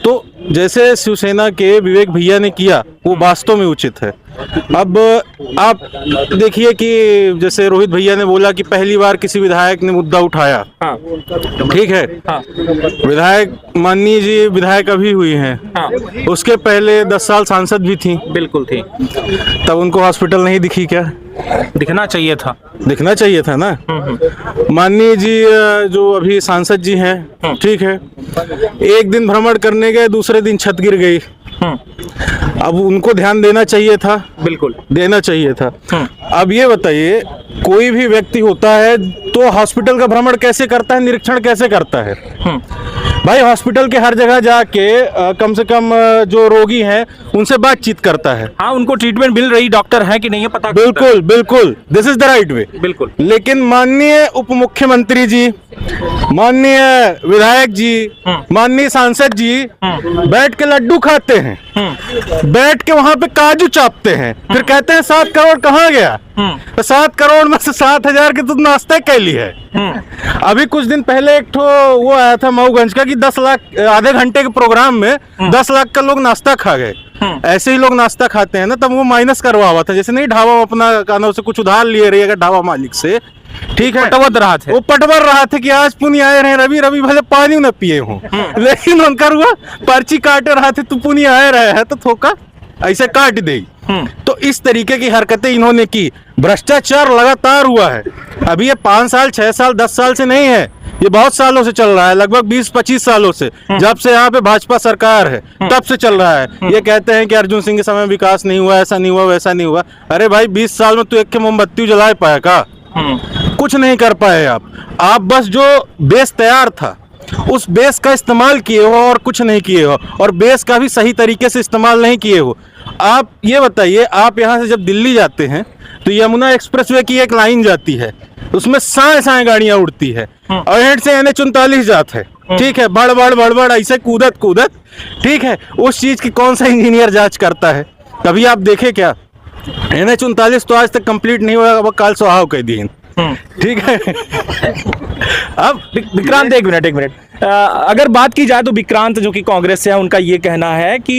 तो जैसे शिवसेना के विवेक भैया ने किया वो वास्तव में उचित है। अब आप देखिए कि जैसे रोहित भैया ने बोला कि पहली बार किसी विधायक ने मुद्दा उठाया। ठीक है, विधायक माननीय जी विधायक अभी हुई हैं, उसके पहले 10 साल सांसद भी थी। बिल्कुल थी। तब उनको हॉस्पिटल नहीं दिखी क्या? दिखना चाहिए था। दिखना चाहिए था ना। माननीय जी जो अभी सांसद जी हैं, ठीक है, एक दिन भ्रमण करने गए, दूसरे दिन छत गिर गई। अब उनको ध्यान देना चाहिए था। बिल्कुल देना चाहिए था। अब ये बताइए, कोई भी व्यक्ति होता है तो हॉस्पिटल का भ्रमण कैसे करता है, निरीक्षण कैसे करता है? भाई हॉस्पिटल के हर जगह जाके कम से कम जो रोगी हैं उनसे बातचीत करता है। हाँ, उनको ट्रीटमेंट मिल रही, डॉक्टर है कि नहीं है पता। बिल्कुल बिल्कुल, this is the right way. बिल्कुल। लेकिन माननीय उप मुख्यमंत्री जी, माननीय विधायक जी, माननीय सांसद जी बैठ के लड्डू खाते हैं, बैठ के वहां पे काजू चापते हैं, फिर कहते हैं 7 करोड़ कहाँ गया? तो 7 करोड़ में से 7,000 की तो नाश्ते कैली है। अभी कुछ दिन पहले एक ठो वो आया था मऊगंज का कि 10 लाख आधे घंटे के प्रोग्राम में 10 लाख का लोग नाश्ता खा गए। ऐसे ही लोग नाश्ता खाते हैं ना, तब वो माइनस करवा हुआ था। जैसे नहीं ढाबा अपना कानों से कुछ उधार लिए रही है ढाबा मालिक से, ठीक है, पटवर रहा थे। वो पटवर रहा थे कि आज पुनी आए रहे रवि रवि भले पानी न पिए हो, लेकिन उनका हुआ पर्ची काटे रहा थे, तू पुनी आए रहे है तो थोका ऐसे काट दे। तो इस तरीके की हरकतें इन्होंने की। भ्रष्टाचार लगातार हुआ है। अभी ये 5 साल 6 साल 10 साल से नहीं है, ये बहुत सालों से चल रहा है, लगभग 20-25 सालों से। जब से यहाँ पे भाजपा सरकार है तब से चल रहा है। ये कहते हैं कि अर्जुन सिंह के समय विकास नहीं हुआ, ऐसा नहीं हुआ, वैसा नहीं हुआ। अरे भाई 20 साल में तू एक मोमबत्ती जला पाया का? कुछ नहीं कर पाए आप बस जो बेस तैयार था उस बेस का इस्तेमाल किए हो और कुछ नहीं किए हो, और बेस का भी सही तरीके से इस्तेमाल नहीं किए हो। आप ये बताइए, आप यहाँ से जब दिल्ली जाते हैं तो यमुना एक्सप्रेसवे की एक लाइन जाती है, उसमें साए गाड़ियां उड़ती है और हेड से NH-39 जात है। ठीक है, बड़ ऐसे कूदत, ठीक है, उस चीज की कौन सा इंजीनियर जांच करता है? कभी आप देखे क्या? NH-39 तो आज तक कंप्लीट नहीं हुआ, वो काल सुहाव कह दी। ठीक है। अब विक्रांत एक मिनट अगर बात की जाए तो विक्रांत जो कि कांग्रेस से है, उनका ये कहना है कि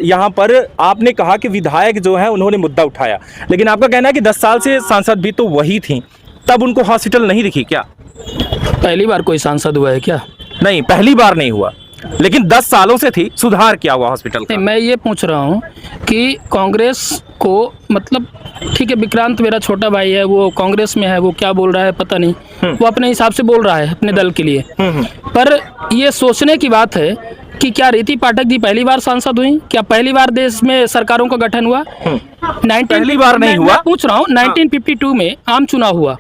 यहाँ पर आपने कहा कि विधायक जो है उन्होंने मुद्दा उठाया, लेकिन आपका कहना है कि 10 साल से सांसद भी तो वही थी, तब उनको हॉस्पिटल नहीं दिखी क्या? पहली बार कोई सांसद हुआ है क्या? नहीं, पहली बार नहीं हुआ, लेकिन 10 सालों से थी। सुधार क्या हुआ हॉस्पिटल का? मैं ये पूछ रहा हूँ कि कांग्रेस को, मतलब ठीक है विक्रांत मेरा छोटा भाई है, वो कांग्रेस में है, वो क्या बोल रहा है पता नहीं, वो अपने हिसाब से बोल रहा है अपने दल के लिए। पर ये सोचने की बात है कि क्या रीति पाठक जी पहली बार सांसद हुई? क्या पहली बार देश में सरकारों का गठन हुआ? पहली बार नहीं हुआ। पूछ रहा हूँ 1952 में आम चुनाव हुआ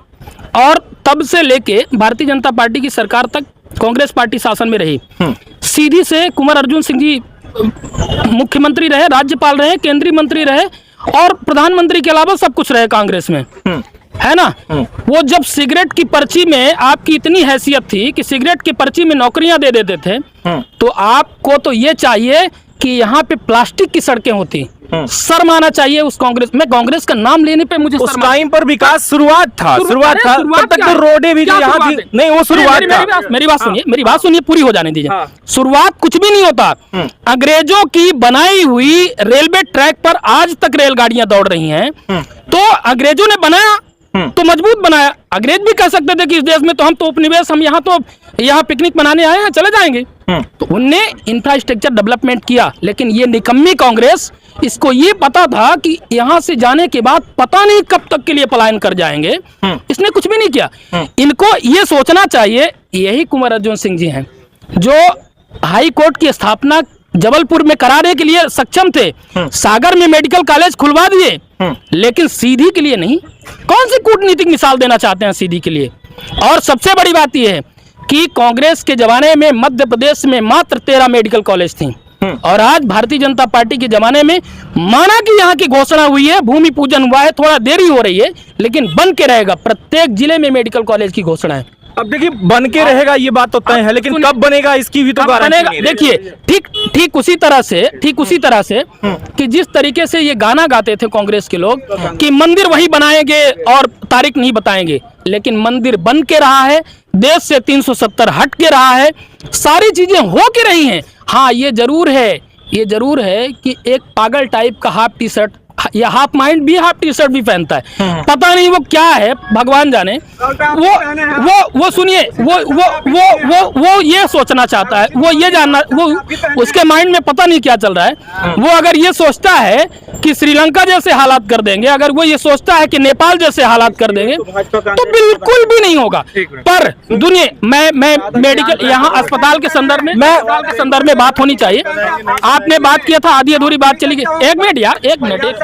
और तब से लेके भारतीय जनता पार्टी की सरकार तक कांग्रेस पार्टी शासन में रही। सीधी से कुंवर अर्जुन सिंह जी मुख्यमंत्री रहे, राज्यपाल रहे, केंद्रीय मंत्री रहे और प्रधानमंत्री के अलावा सब कुछ रहे कांग्रेस में, है ना। वो जब सिगरेट की पर्ची में आपकी इतनी हैसियत थी कि सिगरेट की पर्ची में नौकरियां दे देते थे, तो आपको तो ये चाहिए कि यहाँ पे प्लास्टिक की सड़कें होती। शर्म आना चाहिए उस कांग्रेस में। कांग्रेस का नाम लेने पे मुझे उस टाइम पर विकास शुरुआत था तब तक तो रोडे भी यहाँ थी नहीं, वो शुरुआत था। मेरी बात सुनिए, पूरी हो जाने दीजिए। शुरुआत कुछ भी नहीं होता। अंग्रेजों की बनाई हुई रेलवे ट्रैक पर आज तक रेलगाड़ियां दौड़ रही हैं, तो अंग्रेजों ने बनाया तो मजबूत बनाया। अंग्रेज भी कह सकते थे कि इस देश में तो हम तो उपनिवेश, हम यहाँ पिकनिक मनाने आए हैं, चले जाएंगे। तो उनने इंफ्रास्ट्रक्चर डेवलपमेंट किया, लेकिन ये निकम्मी कांग्रेस, इसको ये पता था कि यहाँ से जाने के बाद पता नहीं कब तक के लिए पलायन कर जाएंगे, इसने कुछ भी नहीं किया। इनको ये सोचना चाहिए, यही कुंवर अर्जुन सिंह जी हैं जो हाई कोर्ट की स्थापना जबलपुर में कराने के लिए सक्षम थे, सागर में मेडिकल कॉलेज खुलवा दिए, लेकिन सीधी के लिए नहीं। कौन सी कूटनीतिक मिसाल देना चाहते हैं सीधी के लिए? और सबसे बड़ी बात यह है कि कांग्रेस के जमाने में मध्य प्रदेश में मात्र 13 मेडिकल कॉलेज थी, और आज भारतीय जनता पार्टी के जमाने में माना कि यहाँ की घोषणा हुई है, भूमि पूजन हुआ है, थोड़ा देरी हो रही है, लेकिन बन के रहेगा। प्रत्येक जिले में मेडिकल कॉलेज की घोषणा है। अब देखिए, बन के रहेगा ये बात तो तय है, लेकिन कब बनेगा इसकी भी तो गारंटी नहीं है। देखिए, ठीक उसी तरह से कि जिस तरीके से ये गाना गाते थे कांग्रेस के लोग कि मंदिर वही बनाएंगे और तारीख नहीं बताएंगे, लेकिन मंदिर बन के रहा है, देश से 370 हट के रहा है, सारी चीजें हो के रही हैं। हाँ, ये जरूर है कि एक पागल टाइप का हाफ टी शर्ट या हाफ माइंड भी हाफ टी शर्ट भी पहनता है, पता नहीं वो क्या है, भगवान जाने। वो सुनिए, वो ये सोचना चाहता है, वो ये जानना, वो उसके माइंड में पता नहीं क्या चल रहा है। वो अगर ये सोचता है कि श्रीलंका जैसे हालात कर देंगे, अगर वो ये सोचता है कि नेपाल जैसे हालात कर देंगे, तो बिल्कुल भी नहीं होगा। पर दुनिया मैं मेडिकल यहाँ अस्पताल के संदर्भ में बात होनी चाहिए। आपने बात किया था, आधी अधूरी बात चली गई। एक मिनट,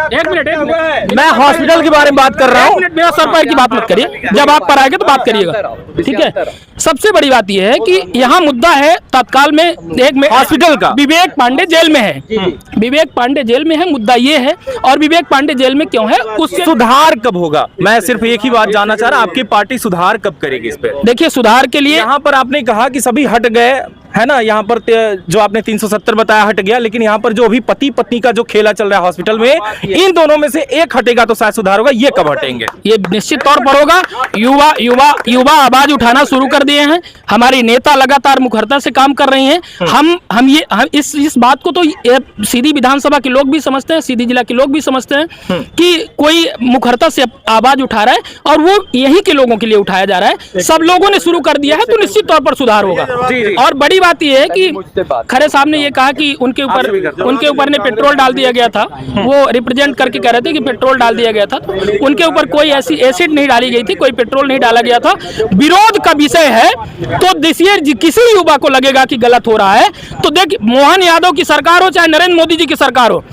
मैं हॉस्पिटल के बारे में बात कर रहा हूँ। मेरा सर पैर की बात मत करिए, जब आप पर आएंगे तो बात करिएगा, ठीक है। सबसे बड़ी बात यह है कि यहाँ मुद्दा है तत्काल में हॉस्पिटल का। विवेक पांडे जेल में है, विवेक पांडे जेल में है, मुद्दा ये है। और विवेक पांडे जेल में क्यों है, उससे सुधार कब होगा? मैं सिर्फ एक ही बात जानना चाह रहा, आपकी पार्टी सुधार कब करेगी इस पे? देखिए, सुधार के लिए यहाँ पर आपने कहा कि सभी हट गए है ना, यहाँ पर जो आपने 370 बताया हट गया, लेकिन यहाँ पर जो अभी पति पत्नी का जो खेला चल रहा है हॉस्पिटल में, इन दोनों में से एक हटेगा तो शायद सुधार होगा। ये कब हटेंगे? ये निश्चित तौर पर होगा। युवा आवाज उठाना शुरू कर दिए हैं, हमारी नेता लगातार मुखरता से काम कर रही हैं। हम इस बात को तो सीधी विधानसभा के लोग भी समझते हैं, सीधी जिला के लोग भी समझते हैं कि कोई मुखरता से आवाज उठा रहा है और वो यही के लोगों के लिए उठाया जा रहा है। सब लोगों ने शुरू कर दिया है, तो निश्चित तौर पर सुधार होगा। और बड़ी बात यह है कि खरे साहब ने ये कहा कि उनके ऊपर ने पेट्रोल डाल दिया गया था। वो रिप्रेजेंट करके कह रहे थे कि पेट्रोल डाल दिया गया था, तो उनके ऊपर कोई ऐसी एसिड नहीं डाली गई थी, कोई पेट्रोल नहीं डाला गया था। विरोध का विषय है तो किसी युवा को लगेगा कि गलत हो रहा है, तो देख, मोहन यादव की सरकार हो चाहे नरेंद्र मोदी जी की सरकार हो,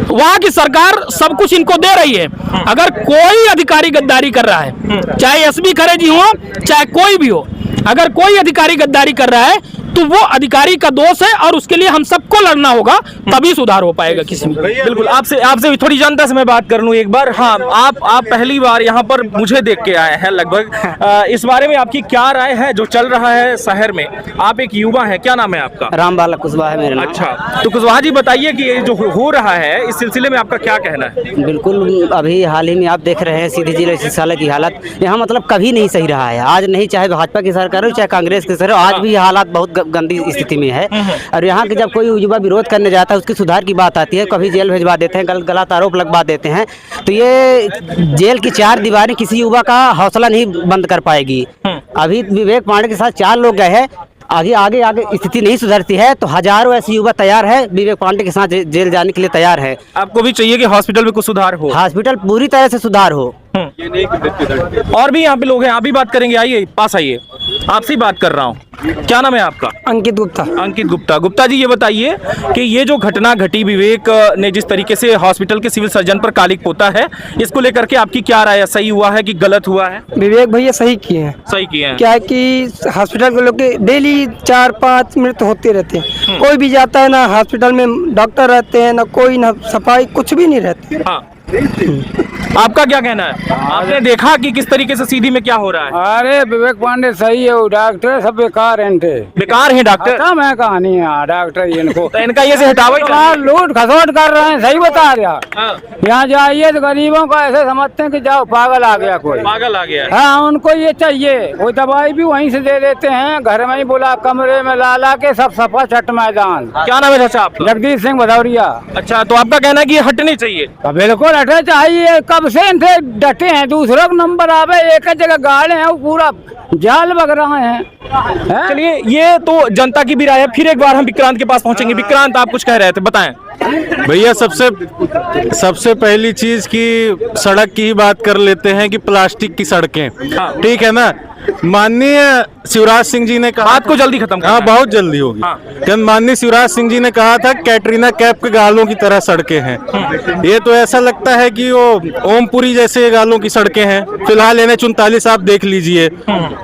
वहां की सरकार सब कुछ इनको दे रही है। अगर कोई अधिकारी गद्दारी कर रहा है, चाहे एसबी खरे जी हो चाहे कोई भी हो, अगर कोई अधिकारी गद्दारी कर रहा है तो वो अधिकारी का दोष है और उसके लिए हम सबको लड़ना होगा, तभी सुधार हो पाएगा किसी में। बिल्कुल। आपसे थोड़ी जनता से मैं बात कर लूं एक बार। हाँ, आप पहली बार यहाँ पर मुझे देख के आए हैं लगभग। इस बारे में आपकी क्या राय है जो चल रहा है शहर में? आप एक युवा हैं, क्या नाम है आपका? रामबाला कुशवाहा है मेरा नाम। अच्छा, तो कुशवाहा जी बताइए कि ये जो हो रहा है इस सिलसिले में आपका क्या कहना है? बिल्कुल, अभी हाल ही में आप देख रहे हैं सीधी जिला चिकित्सालय की हालत यहाँ मतलब कभी नहीं सही रहा है। आज नहीं, चाहे भाजपा की सरकार हो चाहे कांग्रेस की सरकार हो, आज भी हालात बहुत गंदी स्थिति में है। और यहाँ के जब कोई युवा विरोध करने जाता है, उसकी सुधार की बात आती है, कभी जेल भिजवा देते हैं, गलत आरोप लगवा देते हैं, तो ये जेल की 4 दीवारें किसी युवा का हौसला नहीं बंद कर पाएगी। अभी विवेक पांडे के साथ 4 लोग गए हैं, आगे स्थिति नहीं सुधरती है तो हजारों ऐसे युवा तैयार है, विवेक पांडे के साथ जेल जाने के लिए तैयार है। आपको भी चाहिए कि हॉस्पिटल में कुछ सुधार हो? हॉस्पिटल पूरी तरह से सुधार हो। और भी यहाँ पे लोग हैं, आप भी बात करेंगे, आइए पास आइए, आपसे ही बात कर रहा हूँ। क्या नाम है आपका? अंकित गुप्ता। अंकित गुप्ता। गुप्ता जी, ये बताइए कि ये जो घटना घटी, विवेक ने जिस तरीके से हॉस्पिटल के सिविल सर्जन पर कालिक पोता है, इसको लेकर के आपकी क्या राय है? सही हुआ है कि गलत हुआ है? विवेक भैया सही किए हैं। सही किए हैं। क्या है कि हॉस्पिटल के लोग के डेली 4-5 मृत्यु होते रहते हैं, कोई भी जाता है ना, हॉस्पिटल में डॉक्टर रहते हैं ना, कोई ना सफाई, कुछ भी नहीं रहती। हाँ, आपका क्या कहना है? आपने देखा कि किस तरीके से सीधी में क्या हो रहा है? अरे विवेक पांडे सही है, वो डॉक्टर सब बेकार हैं, बेकार हैं डॉक्टर। मैं कहानी है डॉक्टर इनको तो इनका ये से हटावा लूट खसोट कर रहे हैं। सही बता रहा, यहाँ जाइए तो गरीबों को ऐसे समझते हैं कि जाओ पागल आ गया, कोई पागल आ गया। हाँ, उनको ये चाहिए, वो दवाई भी वहीं से दे देते हैं, घर में ही बोला कमरे में ला के सब सफा चट मैदान। क्या नाम है चाचा आपका? जगदीश सिंह भदौरिया। अच्छा, तो आपका कहना है कि ये हटनी चाहिए? बिल्कुल डटे चाहिए, कब से इनसे डटे हैं, दूसरा नंबर आवे एक जगह गाड़े हैं, वो पूरा जाल बग रहे हैं। चलिए, ये तो जनता की भी राय है। फिर एक बार हम विक्रांत के पास पहुंचेंगे। विक्रांत, आप कुछ कह रहे थे, बताएं। भैया सबसे पहली चीज की सड़क की ही बात कर लेते हैं कि प्लास्टिक की सड़कें, ठीक है ना। माननीय शिवराज सिंह जी ने कहा, बात को जल्दी खत्म करना है। बहुत जल्दी होगी। माननीय शिवराज सिंह जी ने कहा था कैटरीना कैफ के गालों की तरह सड़कें हैं। ये तो ऐसा लगता है कि वो ओमपुरी जैसे गालों की सड़कें हैं। फिलहाल इन्हें 44 आप देख लीजिए।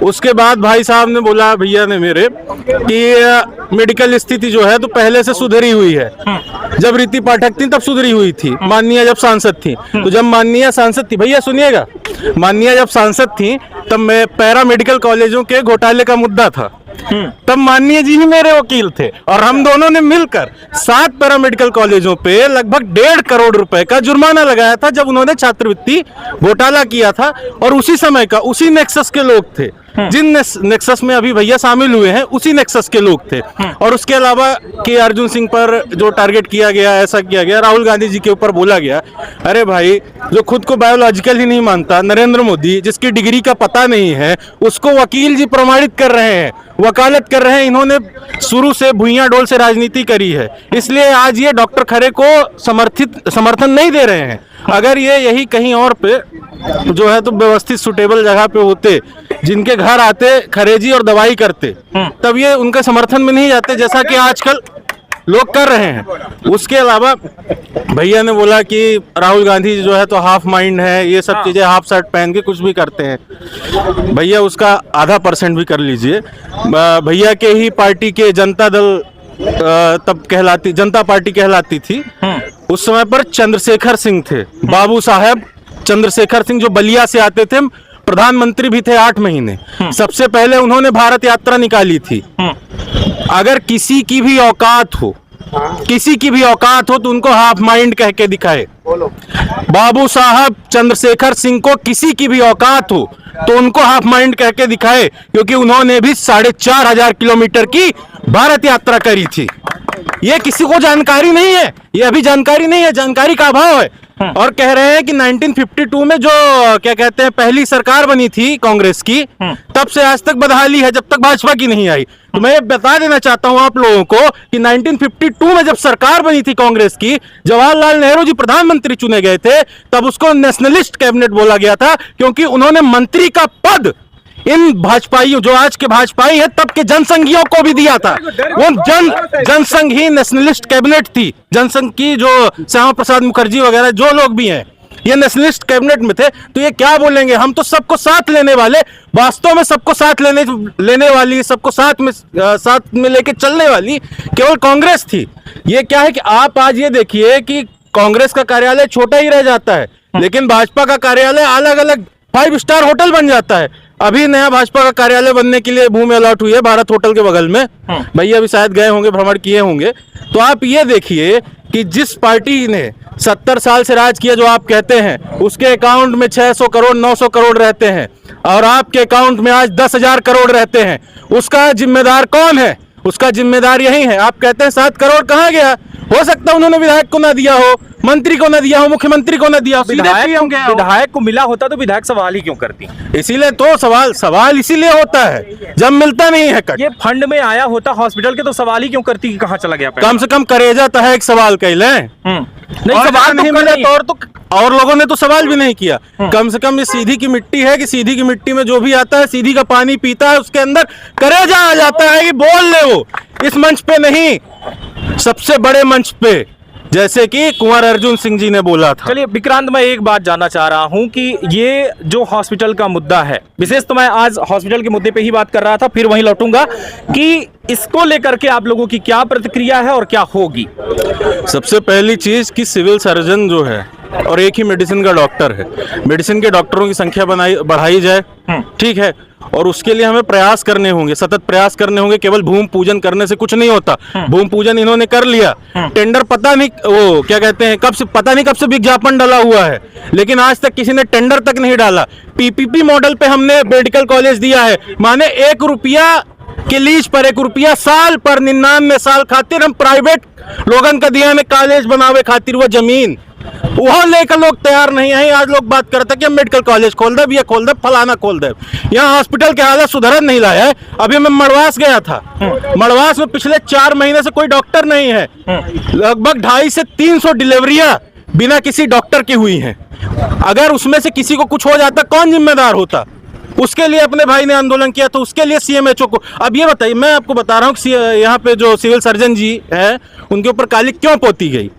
उसके बाद भाई साहब ने बोला, भैया ने मेरे, कि मेडिकल स्थिति जो है तो पहले से सुधरी हुई है। जब रीति पाठक थी तब सुधरी हुई थी, माननीय जब सांसद थी। तो जब माननीय सांसद थी, भैया सुनिएगा, माननीय जब सांसद थी तब मैं पैरा मेडिकल कॉलेजों के घोटाले का मुद्दा था, तब माननीय जी ही मेरे वकील थे और हम दोनों ने मिलकर 7 पैरा मेडिकल कॉलेजों पे लगभग 1.5 करोड़ रुपए का जुर्माना लगाया था जब उन्होंने छात्रवृत्ति घोटाला किया था। और उसी समय का उसी नेक्सस के लोग थे, जिन नेक्सस में अभी भैया शामिल हुए हैं, उसी नेक्सस के लोग थे। और उसके अलावा के अर्जुन सिंह पर जो टारगेट किया गया, ऐसा किया गया, राहुल गांधी जी के ऊपर बोला गया। अरे भाई, जो खुद को बायोलॉजिकल ही नहीं मानता, नरेंद्र मोदी, जिसकी डिग्री का पता नहीं है, उसको वकील जी प्रमाणित कर रहे हैं, वकालत कर रहे हैं। इन्होंने शुरू से भुइयां डोल से राजनीति करी है, इसलिए आज ये डॉक्टर खरे को समर्थन नहीं दे रहे हैं। अगर ये यही कहीं और पे जो है तो व्यवस्थित सुटेबल जगह पे होते, जिनके घर आते खरे जी और दवाई करते, तब ये उनके समर्थन में नहीं जाते, जैसा कि आजकल लोग कर रहे हैं। उसके अलावा भैया ने बोला कि राहुल गांधी जो है तो हाफ माइंड है, ये सब चीजें हाफ शर्ट पहन के कुछ भी करते हैं। भैया उसका आधा % भी कर लीजिए। भैया के ही पार्टी के जनता दल तब कहलाती, जनता पार्टी कहलाती थी, उस समय पर चंद्रशेखर सिंह थे, बाबू साहब चंद्रशेखर सिंह, जो बलिया से आते थे, प्रधानमंत्री भी थे 8 महीने। सबसे पहले उन्होंने भारत यात्रा निकाली थी। अगर किसी की भी औकात हो, किसी की भी औकात हो तो उनको हाफ माइंड कह के दिखाए। बाबू साहब चंद्रशेखर सिंह को किसी की भी औकात हो तो उनको हाफ माइंड कह के दिखाए, क्योंकि उन्होंने भी 4500 किलोमीटर की भारत यात्रा करी थी। ये किसी को जानकारी नहीं है, ये अभी जानकारी नहीं है, जानकारी का अभाव है। और कह रहे हैं कि 1952 में जो क्या कहते हैं पहली सरकार बनी थी कांग्रेस की, तब से आज तक बदहाली है, जब तक भाजपा की नहीं आई। तो मैं बता देना चाहता हूं आप लोगों को कि 1952 में जब सरकार बनी थी कांग्रेस की, जवाहरलाल नेहरू जी प्रधानमंत्री चुने गए थे, तब उसको नेशनलिस्ट कैबिनेट बोला गया था, क्योंकि उन्होंने मंत्री का पद इन भाजपाइयों, जो आज के भाजपाई हैं, तब के जनसंघियों को भी दिया था। वो जनसंघ ही नेशनलिस्ट कैबिनेट थी। जनसंघ की जो श्यामा प्रसाद मुखर्जी वगैरह जो लोग भी हैं, ये नेशनलिस्ट कैबिनेट में थे। तो ये क्या बोलेंगे, हम तो सबको साथ लेने वाले, वास्तव में सबको साथ लेने वाली, सबको साथ में लेके चलने वाली केवल कांग्रेस थी। ये क्या है कि आप आज ये देखिए कि कांग्रेस का कार्यालय छोटा ही रह जाता है, लेकिन भाजपा का कार्यालय अलग अलग 5 स्टार होटल बन जाता है। अभी नया भाजपा का कार्यालय बनने के लिए भूमि अलॉट हुई है भारत होटल के बगल में। भैया भी शायद गए होंगे, भ्रमण किए होंगे। तो आप ये देखिए कि जिस पार्टी ने 70 साल से राज किया, जो आप कहते हैं, उसके अकाउंट में 600 करोड़ 900 करोड़ रहते हैं, और आपके अकाउंट में आज 10,000 करोड़ रहते हैं। उसका जिम्मेदार कौन है? उसका जिम्मेदार यही है। आप कहते हैं 7 करोड़ कहाँ गया? हो सकता है उन्होंने विधायक को ना दिया हो, मंत्री को ना दिया हो, मुख्यमंत्री को ना दिया हो। विधायक को मिला होता तो विधायक सवाल ही क्यों करती? इसीलिए तो सवाल इसीलिए होता है जब मिलता नहीं है कट। ये फंड में आया होता हॉस्पिटल के तो सवाल ही क्यों करती कि कहाँ चला गया? कम से कम करेजा तो है एक सवाल कह लें। नहीं, सवाल नहीं मिला तो और लोगों ने तो सवाल भी नहीं किया। कम से कम ये सीधी की मिट्टी है कि सीधी की मिट्टी में जो भी आता है, सीधी का पानी पीता है, उसके अंदर करेजा आ जाता है कि बोल ले। वो इस मंच पे नहीं, सबसे बड़े मंच पे, जैसे कि कुंवर अर्जुन सिंह जी ने बोला था। चलिए विक्रांत, मैं एक बात जानना चाह रहा हूं कि ये जो हॉस्पिटल का मुद्दा है, विशेष तो मैं आज हॉस्पिटल के मुद्दे पे ही बात कर रहा था, फिर वहीं लौटूंगा कि इसको लेकर के आप लोगों की क्या प्रतिक्रिया है और क्या होगी। सबसे पहली चीज कि सिविल सर्जन जो है और एक ही मेडिसिन का डॉक्टर है, मेडिसिन के डॉक्टरों की संख्या बढ़ाई जाए, ठीक है। और उसके लिए हमें प्रयास करने होंगे, सतत प्रयास करने होंगे। केवल भूमि पूजन करने से कुछ नहीं होता। भूमि पूजन इन्होंने कर लिया, टेंडर पता नहीं वो क्या कहते हैं पता नहीं कब से विज्ञापन डाला हुआ है, लेकिन आज तक किसी ने टेंडर तक नहीं डाला। पीपीपी मॉडल पे हमने मेडिकल कॉलेज दिया है, माने 1 रुपया के लीज पर 1 रुपया साल पर 99 साल खातिर हम प्राइवेट लोगन का दिया में कॉलेज बनावे खातिर वो जमीन। वहाँ लेकर लोग तैयार नहीं है। आज लोग बात करते हैं कि मेडिकल कॉलेज खोल दे, ये खोल दे, फलाना खोल दे। यहाँ हॉस्पिटल के हालत सुधर नहीं लाया है। अभी मैं मड़वास गया था, मड़वास में पिछले 4 महीने से कोई डॉक्टर नहीं है। लगभग 250 से 300 डिलीवरियां बिना किसी डॉक्टर की हुई हैं। अगर उसमें से किसी को कुछ हो जाता कौन जिम्मेदार होता? उसके लिए अपने भाई ने आंदोलन किया, तो उसके लिए सीएमएचओ को। अब ये बताइए, मैं आपको बता रहा हूँ कि यहाँ पे जो सिविल सर्जन जी है उनके ऊपर कालिक क्यों पोती गई।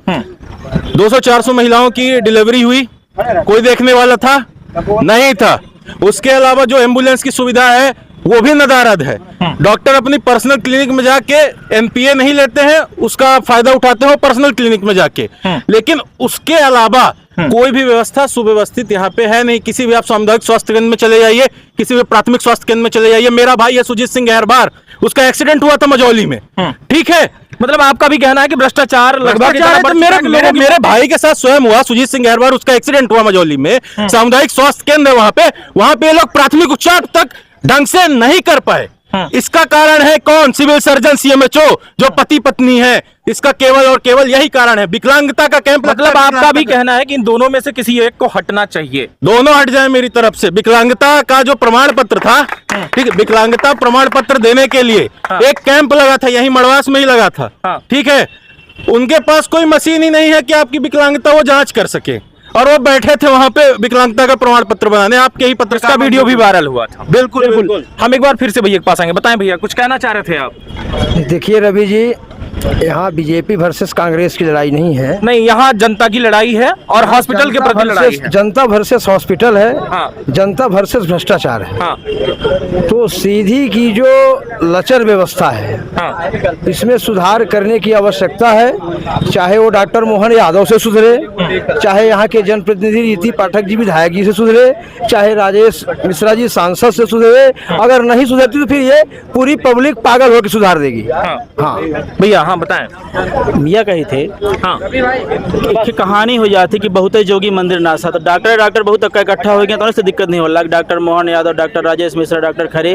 200-400 महिलाओं की डिलीवरी हुई, कोई देखने वाला था नहीं था। उसके अलावा जो एम्बुलेंस की सुविधा है वो भी नदारद है। डॉक्टर अपनी पर्सनल क्लिनिक में जाके एनपीए नहीं लेते हैं, उसका फायदा उठाते हो पर्सनल क्लिनिक में जाके। लेकिन उसके अलावा कोई भी व्यवस्था सुव्यवस्थित यहाँ पे है नहीं। किसी भी आप सामुदायिक स्वास्थ्य केंद्र में चले जाइए, किसी भी प्राथमिक स्वास्थ्य केंद्र में चले जाइए। मेरा भाई है सुजीत सिंह गहरबार, उसका एक्सीडेंट हुआ था मजौली में, ठीक है। मतलब आपका भी कहना है कि भ्रष्टाचार लगभग मेरे भाई के साथ स्वयं हुआ, सुजीत सिंह गहरबार, उसका एक्सीडेंट हुआ मजौली में। सामुदायिक स्वास्थ्य केंद्र है वहां पे लोग प्राथमिक उपचार तक ढंग से नहीं कर पाए। इसका कारण है कौन? सिविल सर्जन, सीएमएचओ, जो पति पत्नी है। इसका केवल और केवल यही कारण है। विकलांगता का कैंप, मतलब आपका भी कहना है कि इन दोनों में से किसी एक को हटना चाहिए। दोनों हट जाए मेरी तरफ से। विकलांगता का जो प्रमाण पत्र था, ठीक है, विकलांगता प्रमाण पत्र देने के लिए एक कैंप लगा था, यही मड़वास में ही लगा था, ठीक है। उनके पास कोई मशीन ही नहीं है कि आपकी विकलांगता वो जांच कर सके, और वो बैठे थे वहां पे विकलांगता का प्रमाण पत्र बनाने। आपके ही पत्र का वीडियो भी वायरल हुआ था। बिल्कुल। हम एक बार फिर से भैया के पास आएंगे। बताएं भैया, कुछ कहना चाह रहे थे आप? देखिए रवि जी, यहाँ बीजेपी वर्सेस कांग्रेस की लड़ाई नहीं है। नहीं, यहाँ जनता की लड़ाई है और हॉस्पिटल के प्रति लड़ाई है। जनता वर्सेस हॉस्पिटल है, जनता वर्सेस भ्रष्टाचार है। तो सीधी की जो लचर व्यवस्था है, इसमें सुधार करने की आवश्यकता है। चाहे वो डॉक्टर मोहन यादव से सुधरे, चाहे यहाँ के जनप्रतिनिधि रीति पाठक जी विधायक जी से सुधरे, चाहे राजेश मिश्रा जी सांसद से सुधरे। अगर नहीं सुधरती तो फिर ये पूरी पब्लिक पागल होकर सुधार देगी। हाँ भैया, हाँ बताएं। मियाँ कही थे कि कहानी हो जाती कि बहुत जोगी मंदिर नासा। तो डॉक्टर बहुत इकट्ठा हो गए तो उससे दिक्कत नहीं हो लगा। Doctor Mohan Yadav, doctor Rajesh Mishra, doctor Khare,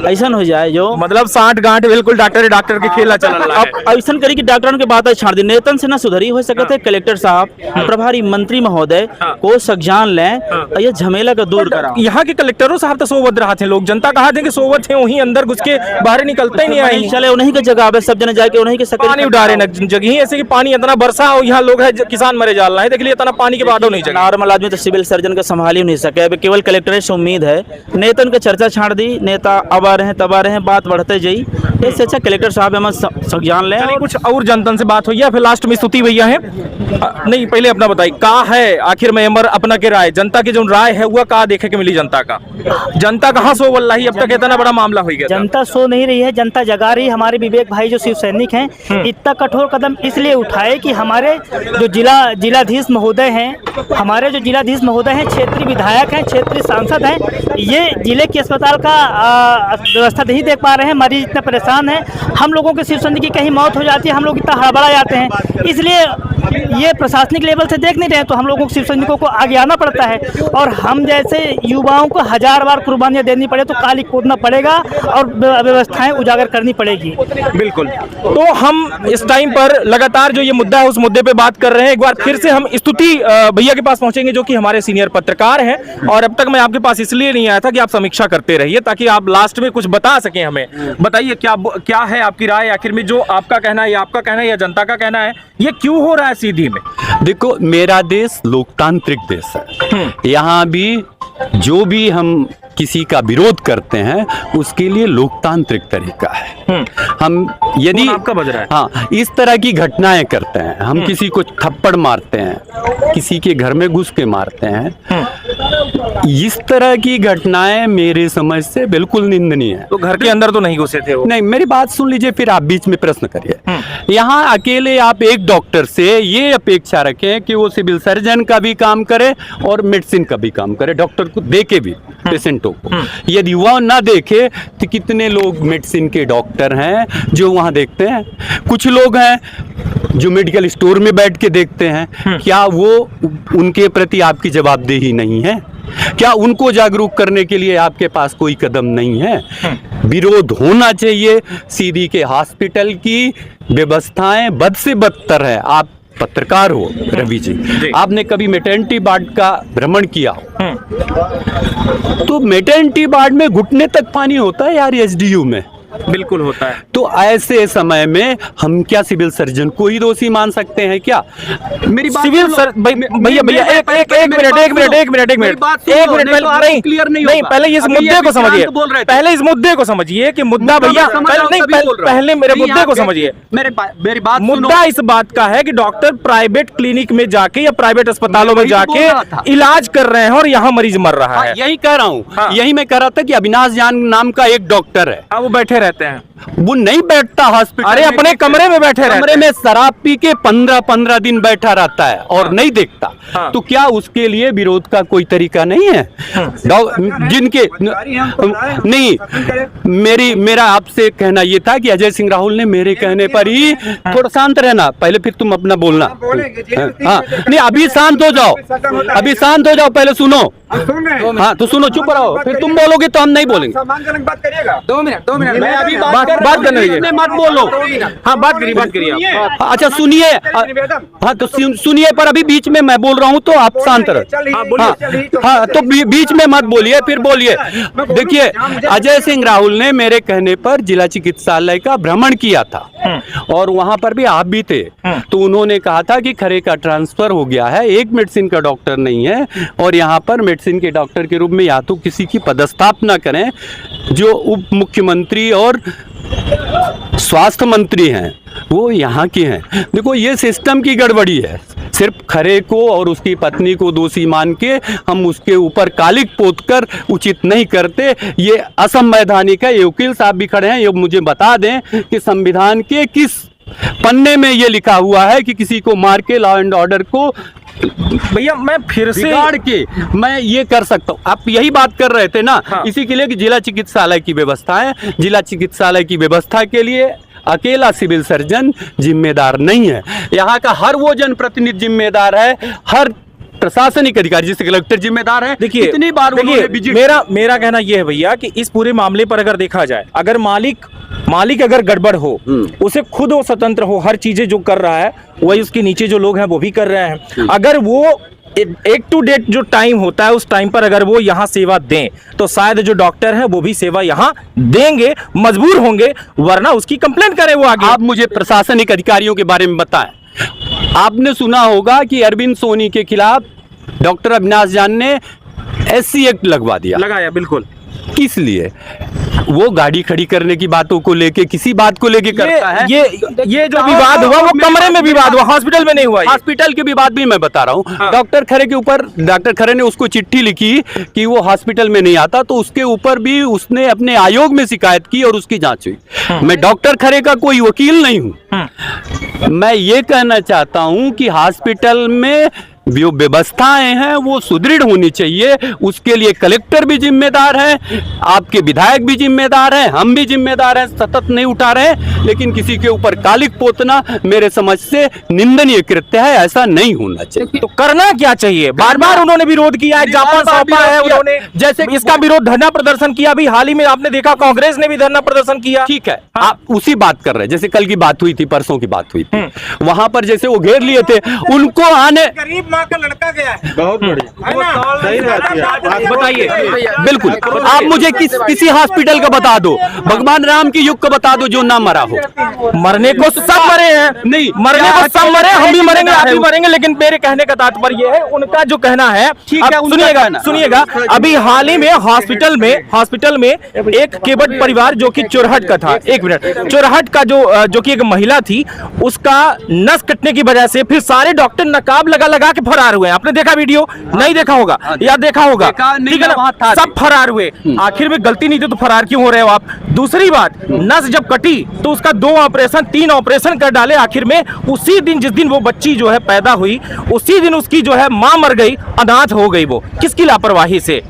ऐसा हो जाए जो मतलब 60 गांठ बिल्कुल डॉक्टर के खेला चल रहा है। ऐसा करी कि डॉक्टरों के बात छाड़ दी। नेतन से ना सुधरी हो सकते। कलेक्टर साहब, प्रभारी मंत्री महोदय को सज्ञान लें, ये झमेला का दूर करा। यहाँ के कलेक्टरों साहब तो सोवत रहा थे, लोग जनता कहा थे कि सोवत है, वहीं अंदर घुस के बाहर निकलते ही नहीं आई। चले उन्हीं की जगह सब जने जाके उन्हीं के पानी उड़ारे न जगह ही ऐसे कि पानी इतना बरसा हो, यहाँ लोग है किसान मरे जा रहे हैं। देख लिए इतना पानी के बाद नहीं चला। नॉर्मल आदमी तो सिविल सर्जन का संभाल ही नहीं सके। अब केवल कलेक्टर से उम्मीद है। नेतन का चर्चा छाड़ दी, नेता अब आ रहे हैं तब आ रहे हैं, बात बढ़ते जाई। इससे अच्छा कलेक्टर साहब हम संज्ञान लें। कुछ और जनता से बात हुई है, फिर लास्ट में स्तुति भैया है। नहीं, पहले अपना बताइए, का है आखिर में अमर अपना के राय, जनता की जो राय है वह का देखे के मिली जनता का? जनता कहाँ सो वल्लाही अब तक इतना बड़ा मामला हो गया। जनता सो नहीं रही है, जनता जगा रही है। हमारे विवेक भाई जो शिव सैनिक हैं, इतना कठोर कदम इसलिए उठाए कि हमारे जो जिलाधीश महोदय हैं, क्षेत्रीय विधायक हैं, क्षेत्रीय सांसद हैं, ये जिले के अस्पताल का व्यवस्था नहीं देख पा रहे हैं। मरीज इतने परेशान हैं। हम लोगों के शिव सैनिक की कहीं मौत हो जाती है, हम लोग इतना हड़बड़ा जाते हैं। इसलिए ये प्रशासनिक लेवल से देख नहीं रहे, तो हम लोगों को शिव सैनिकों को आगे आना पड़ता है। और हम जैसे युवाओं को 1000 बार कुर्बानियां देनी पड़े तो काली कूदना पड़ेगा और व्यवस्थाएं उजागर करनी पड़ेगी। बिल्कुल। तो हम इस टाइम पर लगातार जो ये मुद्दा है उस मुद्दे पे बात कर रहे हैं। एक बार फिर से हम स्तुति भैया के पास पहुंचेंगे जो कि हमारे सीनियर पत्रकार हैं। और अब तक मैं आपके पास इसलिए नहीं आया था कि आप समीक्षा करते रहिए ताकि आप लास्ट में कुछ बता सकें हमें। बताइए क्या है आपकी राय, आखिर में जो आपका कहना है, आपका कहना है या जनता का कहना है, ये क्यों हो रहा है सीधी में? देखो, मेरा देश लोकतांत्रिक देश है। यहाँ भी जो भी हम किसी का विरोध करते हैं उसके लिए लोकतांत्रिक तरीका है। हम यदि आपका बज रहा है, हाँ, इस तरह की घटनाएं करते हैं, हम किसी को थप्पड़ मारते हैं, किसी के घर में घुस के मारते हैं, इस तरह की घटनाएं मेरे समझ से बिल्कुल निंदनीय है। तो घर के अंदर तो नहीं घुसे थे वो? नहीं, मेरी बात सुन लीजिए, फिर आप बीच में प्रश्न करिए। यहाँ अकेले आप एक डॉक्टर से ये अपेक्षा रखें कि वो सिविल सर्जन का भी काम करे और मेडिसिन का भी काम करे, डॉक्टर को देके भी पेशेंटों को। यदि वह ना देखे तो कितने लोग मेडिसिन के डॉक्टर हैं जो वहाँ देखते हैं, कुछ लोग हैं जो मेडिकल स्टोर में बैठ के देखते हैं। क्या वो उनके प्रति आपकी जवाबदेही नहीं है? क्या उनको जागरूक करने के लिए आपके पास कोई कदम नहीं है? विरोध होना चाहिए। सीधी के हॉस्पिटल की व्यवस्थाएं बद से बदतर है। आप पत्रकार हो रवि जी, आपने कभी मेटर्निटी वार्ड का भ्रमण किया हो, तो मेटर्निटी वार्ड में घुटने तक पानी होता है यार एसडीयू में। बिल्कुल होता है। तो ऐसे समय में हम क्या सिविल सर्जन को ही दोषी मान सकते हैं क्या? मेरी बात सिविल सर भैया भैया एक मिनट क्लियर नहीं, पहले इस मुद्दे को समझिए, पहले इस मुद्दे को समझिए कि मुद्दा भैया पहले मेरे मुद्दे को समझिए। मेरी बात मुद्दा इस बात का है कि डॉक्टर प्राइवेट क्लिनिक में जाके या प्राइवेट अस्पतालों में जाके इलाज कर रहे हैं और यहाँ मरीज मर रहा है। यही कह रहा हूँ, यही मैं कह रहा था कि अविनाश जान नाम का एक डॉक्टर है, वो बैठे रहते हैं, वो नहीं बैठता हॉस्पिटल, अरे अपने कमरे में बैठे रहते हैं, कमरे में शराब पी के 15-15 दिन बैठा रहता है और नहीं देखता। तो क्या उसके लिए विरोध का कोई तरीका नहीं है? जिनके नहीं, मेरा आपसे कहना ये था कि अजय सिंह राहुल ने मेरे कहने पर ही, थोड़ा शांत रहना पहले फिर तुम अपना बोलना। हाँ नहीं, अभी शांत हो जाओ, अभी शांत हो जाओ, पहले सुनो। हाँ तो सुनो, चुप रहो, फिर तुम बोलोगे तो हम नहीं बोलेंगे। बात करिएगा, 2 मिनट मैं अभी बात करने दीजिए, मत बोलो। हाँ बात करिए आप। अच्छा सुनिए, हाँ तो सुनिए, पर अभी बीच में मैं बोल रहा हूँ तो आप शांत रहो। हाँ तो बीच में मत बोलिए, फिर बोलिए। देखिए, अजय सिंह राहुल ने मेरे कहने पर जिला चिकित्सालय का भ्रमण किया था और वहां पर भी आप भी थे, तो उन्होंने कहा था कि खरे का ट्रांसफर हो गया है, एक मेडिसिन का डॉक्टर नहीं है और यहाँ पर मेडिसिन के डॉक्टर के रूप में या तो किसी की पदस्थापना करें जो उप मुख्यमंत्री और स्वास्थ्य मंत्री हैं, वो यहाँ के हैं। देखो ये सिस्टम की गड़बड़ी है, सिर्फ खरे को और उसकी पत्नी को दोषी मान के हम उसके ऊपर कालिक पोतकर उचित नहीं करते। ये असंवैधानिक है। ये वकील साहब भी खड़े हैं, ये मुझे बता दें कि संविधान के किस पन्ने में ये लिखा हुआ है कि किसी को मार के लॉ एंड ऑर्डर को भैया मैं फिर से बिगाड़ के मैं ये कर सकता हूँ। आप यही बात कर रहे थे ना। हाँ। इसी के लिए कि जिला चिकित्सालय की व्यवस्था है, जिला चिकित्सालय की व्यवस्था के लिए अकेला सिविल सर्जन जिम्मेदार नहीं है, यहाँ का हर वो जनप्रतिनिधि जिम्मेदार है, हर प्रशासनिक अधिकारी जैसे कलेक्टर जिम्मेदार है। देखिए कितनी बार मेरा कहना यह है भैया कि इस पूरे मामले पर अगर देखा जाए, अगर मालिक अगर गड़बड़ हो, उसे खुद वो स्वतंत्र हो, हर चीजें जो कर रहा है वही उसके नीचे जो लोग हैं वो भी कर रहे हैं। अगर वो एक टू डेट जो टाइम होता है उस टाइम पर अगर वो यहाँ सेवा दें तो शायद जो डॉक्टर हैं वो भी सेवा यहाँ देंगे, मजबूर होंगे, वरना उसकी कंप्लेंट करें वो आगे। आप मुझे प्रशासनिक अधिकारियों के बारे में बताएं। आपने सुना होगा कि अरविंद सोनी के खिलाफ डॉक्टर अविनाश जान ने SC एक्ट लगाया। बिल्कुल। किस लिए? वो गाड़ी खड़ी करने की बातों को लेके, किसी बात को लेके करता है। ये जो विवाद हुआ वो कमरे में विवाद हुआ, हॉस्पिटल में नहीं हुआ। हॉस्पिटल के विवाद भी मैं बता रहा हूँ। हाँ। डॉक्टर खरे के ऊपर डॉक्टर खरे ने उसको चिट्ठी लिखी कि वो हॉस्पिटल में नहीं आता, तो उसके ऊपर भी उसने अपने आयोग में शिकायत की और उसकी जांच हुई। हाँ। मैं डॉक्टर खरे का कोई वकील नहीं हूँ। हाँ। मैं ये कहना चाहता हूँ कि हॉस्पिटल में जो व्यवस्थाएं हैं वो सुदृढ़ होनी चाहिए। उसके लिए कलेक्टर भी जिम्मेदार है, आपके विधायक भी जिम्मेदार हैं, हम भी जिम्मेदार हैं। सतत नहीं उठा रहे, लेकिन किसी के ऊपर कालिक पोतना मेरे समझ से निंदनीय कृत्य है, ऐसा नहीं होना चाहिए। तो करना क्या चाहिए? बार बार उन्होंने विरोध किया है, ज्ञापन सौंपा है उन्होंने, जैसे इसका विरोध धरना प्रदर्शन किया। अभी हाल ही में आपने देखा कांग्रेस ने भी धरना प्रदर्शन किया। ठीक है। हाँ। आप उसी बात कर रहे हैं, जैसे कल की बात हुई थी, परसों की बात हुई थी, वहां पर जैसे वो घेर लिए थे, उनको आने माँ का लड़का गया है। बहुत बढ़िया। बताइए। बिल्कुल। आप मुझे किसी हॉस्पिटल का बता दो, भगवान राम की युग का बता दो जो ना मरा हो। मरने को सब मरे हैं, नहीं मरने को सब मरे, हम भी मरेंगे, आप भी मरेंगे। लेकिन मेरे कहने का तात्पर्य है, उनका जो कहना है, सुनिएगा। अभी हाल ही में हॉस्पिटल में एक केवट परिवार जो कि चोरहट का था, एक मिनट, चोरहट का जो कि एक महिला थी, उसका नस कटने की वजह से फिर सारे डॉक्टर नकाब लगा के फरार हुए। आपने देखा वीडियो? नहीं देखा होगा या देखा होगा, ठीक है ना? सब फरार हुए। आखिर में गलती नहीं थी तो फरार क्यों हो रहे हो आप? दूसरी बात, नस जब कटी तो उसका 2 ऑपरेशन 3 ऑपरेशन कर डाले। आखिर में उसी दिन, जिस दिन वो बच्ची जो है पैदा हुई, उसी दिन उसकी जो है मां मर गई, अनाथ हो गई। वो किसकी लापरवाही से?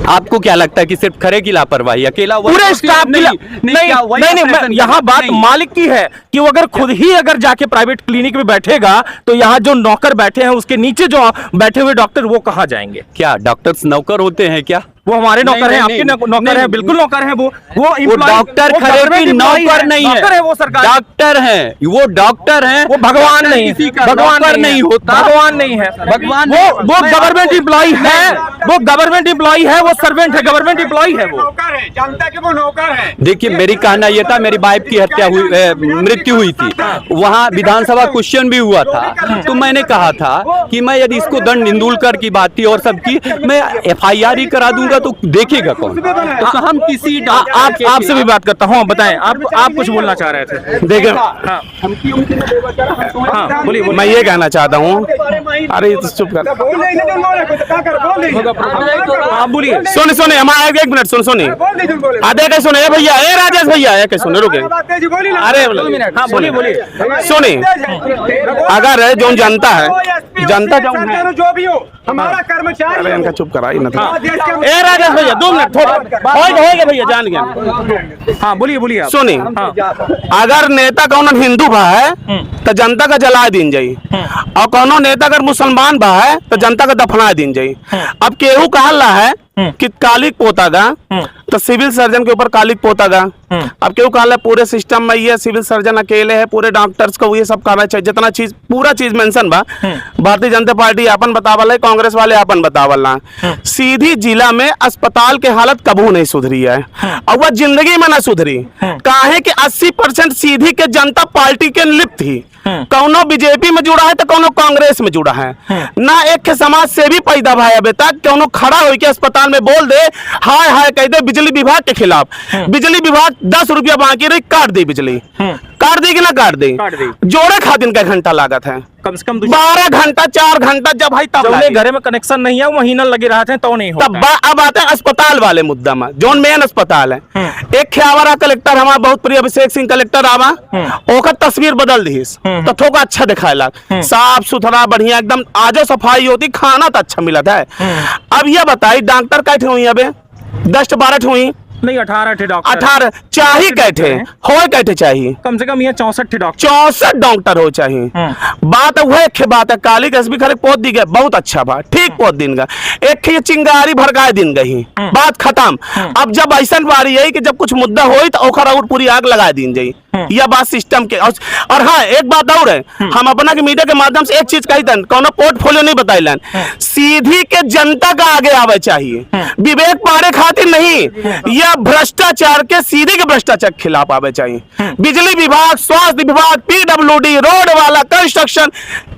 आपको क्या लगता है कि सिर्फ खरे की लापरवाही, अकेला पूरे स्टाफ की? नहीं, यहाँ बात मालिक की है कि वो अगर खुद ही अगर जाके प्राइवेट क्लिनिक में बैठेगा तो यहाँ जो नौकर बैठे हैं उसके नीचे जो बैठे हुए डॉक्टर वो कहाँ जाएंगे? क्या डॉक्टर्स नौकर होते हैं क्या? वो हमारे नौकर हैं, आपके नौकर हैं, बिल्कुल नौकर हैं। वो डॉक्टर खरे की नौकर नहीं है, वो सरकार डॉक्टर है, वो डॉक्टर है, वो भगवान नहीं, भगवान नहीं होता, भगवान नहीं है, भगवान वो गवर्नमेंट एम्प्लॉय है, वो गवर्नमेंट एम्प्लॉय है, वो सर्वेंट है, गवर्नमेंट एम्प्लॉय है, वो जनता के वो नौकर है। देखिए मेरी कहना ये था, मेरी वाइफ की हत्या हुई, मृत्यु हुई थी, वहाँ विधानसभा क्वेश्चन भी हुआ था, तो मैंने कहा था कि मैं यदि इसको दंड निंदुलकर की बात थी और सबकी, मैं FIR ही करा दूंगा तो देखेगा कौन। तो हम किसी आपसे भी बात करता हूँ, बताएं आप कुछ बोलना चाह रहे थे। देखिए बोलिए, मैं ये कहना चाहता हूँ, अरे ये तो चुप कर, आप बोलिए। सुने हमारा एक मिनट सुने आधे के सुने भैया, ए राजेश भैया के सुने, रुके, अरे हाँ बोलिए। सुने, अगर जो जनता है, जनता जो भी हो, हमारा कर्मचारी, अरे इनका चुप करा ना, ए राजेश भैया 2 मिनट होएगा भैया, जान गया। हाँ बोलिए आप। सुनी, अगर नेता कौन हिंदू बा है तो जनता का जला दिन जाई, और कौनो नेता अगर मुसलमान बा है तो जनता का दफना दिन जाई। अब केहू कहला है कि कालिक पोतागा तो सिविल सर्जन के ऊपर कालिक पोतागा। अब क्यों कहला पूरे सिस्टम में ये सिविल सर्जन अकेले है, पूरे डॉक्टर्स को ये सब करना चाहिए, जितना चीज पूरा चीज मेंशन बा। भारतीय जनता पार्टी अपन बतावल है, कांग्रेस वाले अपन बतावल ना। सीधी जिला में अस्पताल के हालत कबू नहीं सुधरी है और वह जिंदगी में ना सुधरी, काहे कि 80% सीधी के जनता पार्टी के लिप्त थी। कौनो बीजेपी में जुड़ा है तो कौनो कांग्रेस में जुड़ा है ना, एक के समाज से भी पैदा भाया बेटा, कौनो खड़ा हो के अस्पताल में बोल दे हाय हाय कह दे बिजली विभाग के खिलाफ, बिजली विभाग 10 रुपया बाकी रही काट दे, बिजली काट देगी ना काट दे, जोड़े खातिर का घंटा लागत है, कम से कम 12 घंटा 4 घंटा, जब भाई तब घरे में कनेक्शन नहीं है, महीना लगे रहते हैं तो नहीं होता। तब अब आते हैं अस्पताल वाले मुद्दा में, जोन मेन अस्पताल है। एक ख्यावरा कलेक्टर हमारा बहुत प्रिय अभिषेक सिंह कलेक्टर आवा, ओकर तस्वीर बदल दी तो थोड़ा अच्छा दिखाएला, साफ सुथरा बढ़िया एकदम, आजो सफाई होती, खाना तो अच्छा मिला था। अब ये बताई डॉक्टर कैठे हुई, अबे 10-12 हुई नहीं, 18 थे डॉक्टर, 18 चाहिए कैठे हो, कैठे चाहिए कम से कम ये 64 थे डॉक्टर, 64 डॉक्टर हो चाहिए। बात वह बात है, काली कसबी खरे पोत दी गए, बहुत अच्छा बात, ठीक पोत दिन का, एक ये चिंगारी भड़काए दिन गई, बात खत्म। अब जब ऐसा बारी है कि जब कुछ मुद्दा हो तो ओखर और पूरी आग लगा दी जाई, यह बात सिस्टम के। और हाँ एक बात और है, हम अपना के मीडिया के माध्यम से एक चीज कही थन, कोनो पोर्टफोलियो नहीं बताइलन, सीधी के जनता का आगे आवे चाहिए, विवेक पारे खातिर नहीं, यह भ्रष्टाचार के सीधे के भ्रष्टाचार के खिलाफ आवे चाहिए। बिजली विभाग, स्वास्थ्य विभाग, PWD, रोड वाला, कंस्ट्रक्शन,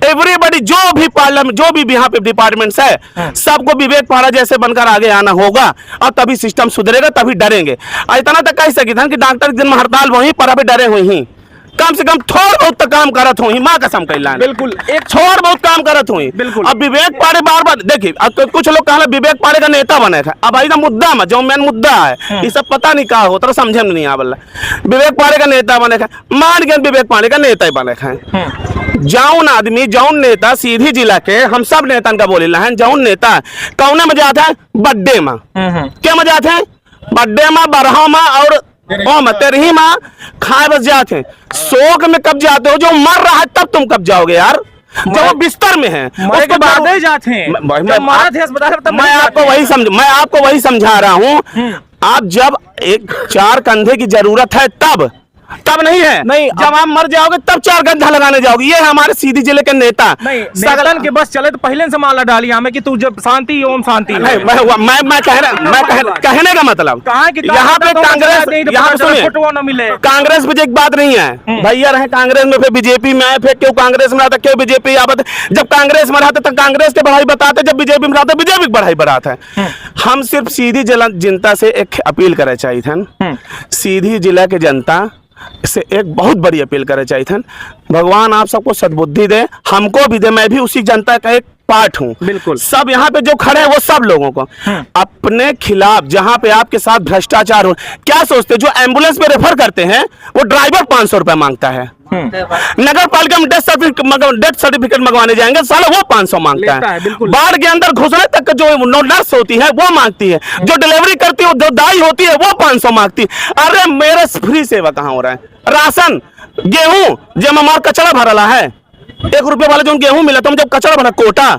एवरीबॉडी, जो भी पार्लियामेंट, जो भी यहाँ पे डिपार्टमेंट्स है, सबको विवेक पारा जैसे बनकर आगे आना होगा और तभी सिस्टम सुधरेगा, तभी डरेंगे। इतना तक कह सकी था कि डॉक्टर दिन में हड़ताल वहीं पर अभी डरे हुई ही, कम से कम थोड़ा बहुत तक काम करत हुई, माँ कसम कहलान, बिल्कुल एक थोड़ा बहुत काम करत हुई, बिल्कुल। अब विवेक पारे बार बार देखिए, अब तो कुछ लोग कहला विवेक पारे का नेता बने था, अब आई ना मुद्दा में जो मेन मुद्दा है, ये सब पता नहीं कहा होता, समझे में नहीं आवला। विवेक पारे का नेता बने था, मान के विवेक पारे का नेता ही बने था। जौन आदमी, जौन नेता सीधी जिला के, हम सब नेता का बोले है, जौन नेता कौने में जाता है, बर्थडे में, क्या में जाते हैं, बर्थडे में, बरहा में और तेरही माँ खाए बस जाते हैं। शोक में कब जाते हो, जो मर रहा है तब तुम कब जाओगे यार, जब वो बिस्तर में है उसके बाद ही जाते हैं। मैं आपको वही समझा रहा हूँ। आप जब एक 4 कंधे की जरूरत है तब नहीं है, नहीं जब आप मर जाओगे तब 4 गड्ढा लगाने जाओगे। ये हमारे सीधी जिले के नेता नहीं, सगलन के बस चले तो पहले से माला डाली हमें कि तू जब शांति ओम शांति। मैं कहने का मतलब यहाँ पे कांग्रेस, यहाँ सुनिए, कांग्रेस में एक बात नहीं है, भैया रहे कांग्रेस में, फिर बीजेपी में आए, फिर क्यों कांग्रेस में आता, क्यों बीजेपी आवत। जब कांग्रेस में रहते तो कांग्रेस के बढ़ाई बताते, जब बीजेपी में रहते बीजेपी की बढ़ाई बढ़ाते हैं। हम सिर्फ सीधी जनता से एक अपील करे चाहिए थे, सीधी जिला के जनता से एक बहुत बड़ी अपील करे चाहिए थे, भगवान आप सबको सद्बुद्धि दे, हमको भी दे, मैं भी उसी जनता का एक पार्ट हूँ, बिल्कुल। सब यहाँ पे जो खड़े हैं वो सब लोगों को अपने खिलाफ, जहाँ पे आपके साथ भ्रष्टाचार हो, क्या सोचते, जो एम्बुलेंस में रेफर करते हैं वो ड्राइवर 500 रुपए मांगता है, नगर पालिका में डेथ सर्टिफिकेट मंगवाने जाएंगे, साला वो 500 मांगता है, बाढ़ के अंदर घुसने तक जो नर्स होती है वो मांगती है, जो डिलीवरी करती है, जो दाई होती है वो 500 मांगती है। अरे मेरे फ्री सेवा कहाँ हो रहा है, राशन, गेहूं, जब हमारा कचरा भरला है, 1 रुपये वाला जो गेहूं मिला तो जब कचरा भरा कोटा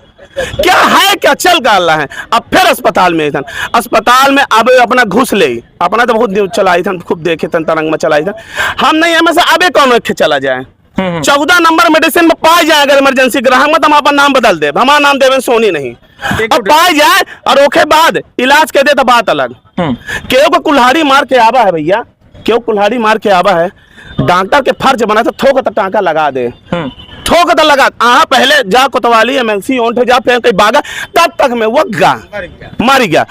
क्या है, क्या चल कर रहा है। अब फिर अस्पताल में थन, अस्पताल में अब अपना घुस ले, अपना तो बहुत न्यूज चलाई थन, खूब देखे थन, तरंग में चलाई थन। हम नहीं हमें से अबे कौन रखे चला जाए। 14 नंबर मेडिसिन में पाए जाए अगर इमरजेंसी ग्राहक में, तो हम अपन नाम बदल दे, हमारा नाम देवेंद्र सोनी नहीं। अब पाए जाए और ओके बाद इलाज के दे तो बात अलग। केहू को कुल्हाड़ी मार के आवा है भैया, केहू कुल्हाड़ी मार के आवा है, डॉक्टर के फर्ज बना तो थोक तो टाँका लगा दे, ठोक तो लगा। पहले जा कोतवाली एमएलसी ओंठे जा फिर कहीं भागा, तब तक में वो मर गया।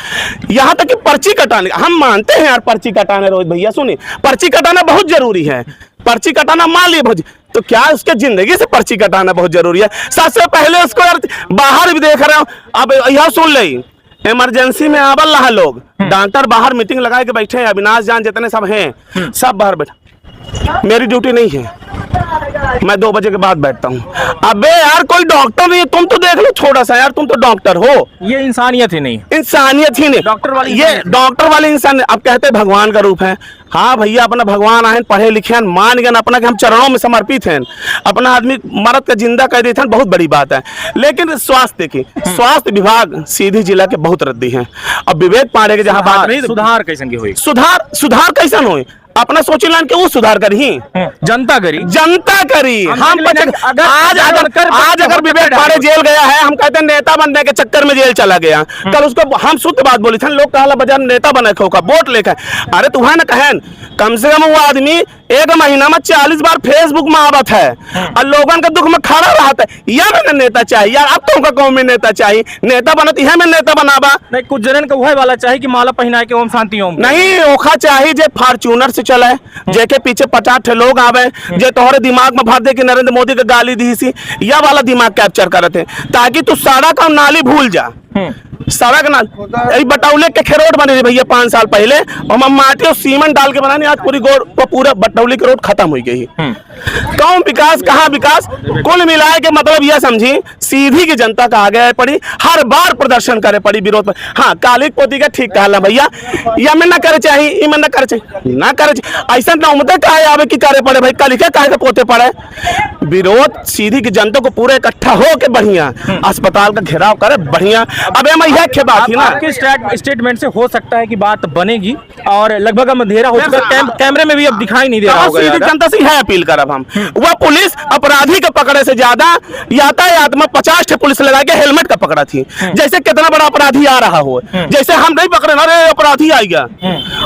यहाँ तक कि पर्ची कटाने, हम मानते हैं यार पर्ची कटाने, रोज भैया सुनिए, पर्ची कटाना बहुत जरूरी है, पर्ची कटाना मान लिए बहुत, तो क्या उसके जिंदगी से पर्ची कटाना बहुत जरूरी है। सबसे पहले उसको यार बाहर भी देख रहे हो, अब यह सुन ले, इमरजेंसी में आवल रहा लोग, डॉक्टर बाहर मीटिंग लगा के बैठे हैं, अविनाश जान जितने सब हैं सब बाहर बैठे, मेरी ड्यूटी नहीं है, मैं 2 बजे के बाद बैठता हूँ। अबे यार कोई डॉक्टर नहीं है, तुम तो देख लो थोड़ा सा यार, तुम तो डॉक्टर हो, ये इंसानियत ही नहीं, इंसानियत ही नहीं, डॉक्टर वाली, ये डॉक्टर वाले इंसान अब कहते हैं भगवान का रूप है। हाँ भैया, अपना भगवान आए, पढ़े लिखे हैं, मान गए अपना कि हम चरणों में समर्पित हैं, अपना आदमी मरद का जिंदा कर देते हैं, बहुत बड़ी बात है। लेकिन स्वास्थ्य की, स्वास्थ्य विभाग सीधी जिला के बहुत रद्दी हैं। अब विवेक पांडे के जहाँ बात नहीं, सुधार कैसन की हुई, सुधार कैसन हुई, अपना सोची लान के वो सुधार करी, जनता करी, जनता करी। हम आज अगर विवेक पांडे जेल गया है, हम कहते हैं नेता बनने के चक्कर में जेल चला गया, कल उसको हम शुद्ध बात बोली थे, लोग कहला बाजार नेता बने खोका वोट लेकर, अरे तुम्हें न कहन, कम से कम वो आदमी 1 महीना में 40 बार फेसबुक में आवत है और लोगों के दुख में खड़ा रहता है। यह मैंने नेता चाहिए यार, अब तो कौन में नेता चाहिए, नेता बनत यह में नेता बनाबा नहीं, कुछ जनन का वह वाला चाहिए कि माला पहना के ओम शांति ओम नहीं, ओखा चाहिए जे फॉर्च्यूनर से चले, जेके पीछे 50 लोग आवे, जे तोहरे दिमाग में भर दे कि नरेंद्र मोदी के गाली दी सी, यह वाला दिमाग कैप्चर करते ताकि तू सड़क और नाली भूल जा। सड़क ना बटौले के खेरोड बने थे भैया 5 साल पहले, और हम माटी और सीमेंट डाल के बनाने, आज पूरा बटौली के रोड खत्म हो गई। कौन विकास, कहाँ विकास, कुल मिलाए के मतलब यह समझी सीधी की जनता का आगे पड़ी, हर बार प्रदर्शन करे पड़ी विरोध पर। हाँ, कालिक पोती का ठीक कहला भैया, यह में न करे चाहिए, ये में न करे चाहिए, ना करे चाहिए, ऐसा ना उम्मीद काहे आवे कि करे पड़े भाई, कालिके काहे के पोते पड़े। विरोध सीधी की जनता को पूरे इकट्ठा हो के बढ़िया अस्पताल का घेराव करे बढ़िया। अब मैं यह के बात थी ना, आपके स्टेटमेंट से हो सकता है कि बात बनेगी, और लगभग अब अंधेरा हो चुका है, कैमरे में भी अब दिखाई नहीं दे रहा होगा। सीधी जनता से है अपील करब हम, वह पुलिस अपराधी का पकड़े से ज्यादा यातायात में 50 पुलिस लगा के हेलमेट का पकड़ा थी, जैसे कितना बड़ा अपराधी आ रहा हो, जैसे हम नहीं पकड़े, अरे अपराधी आ गया,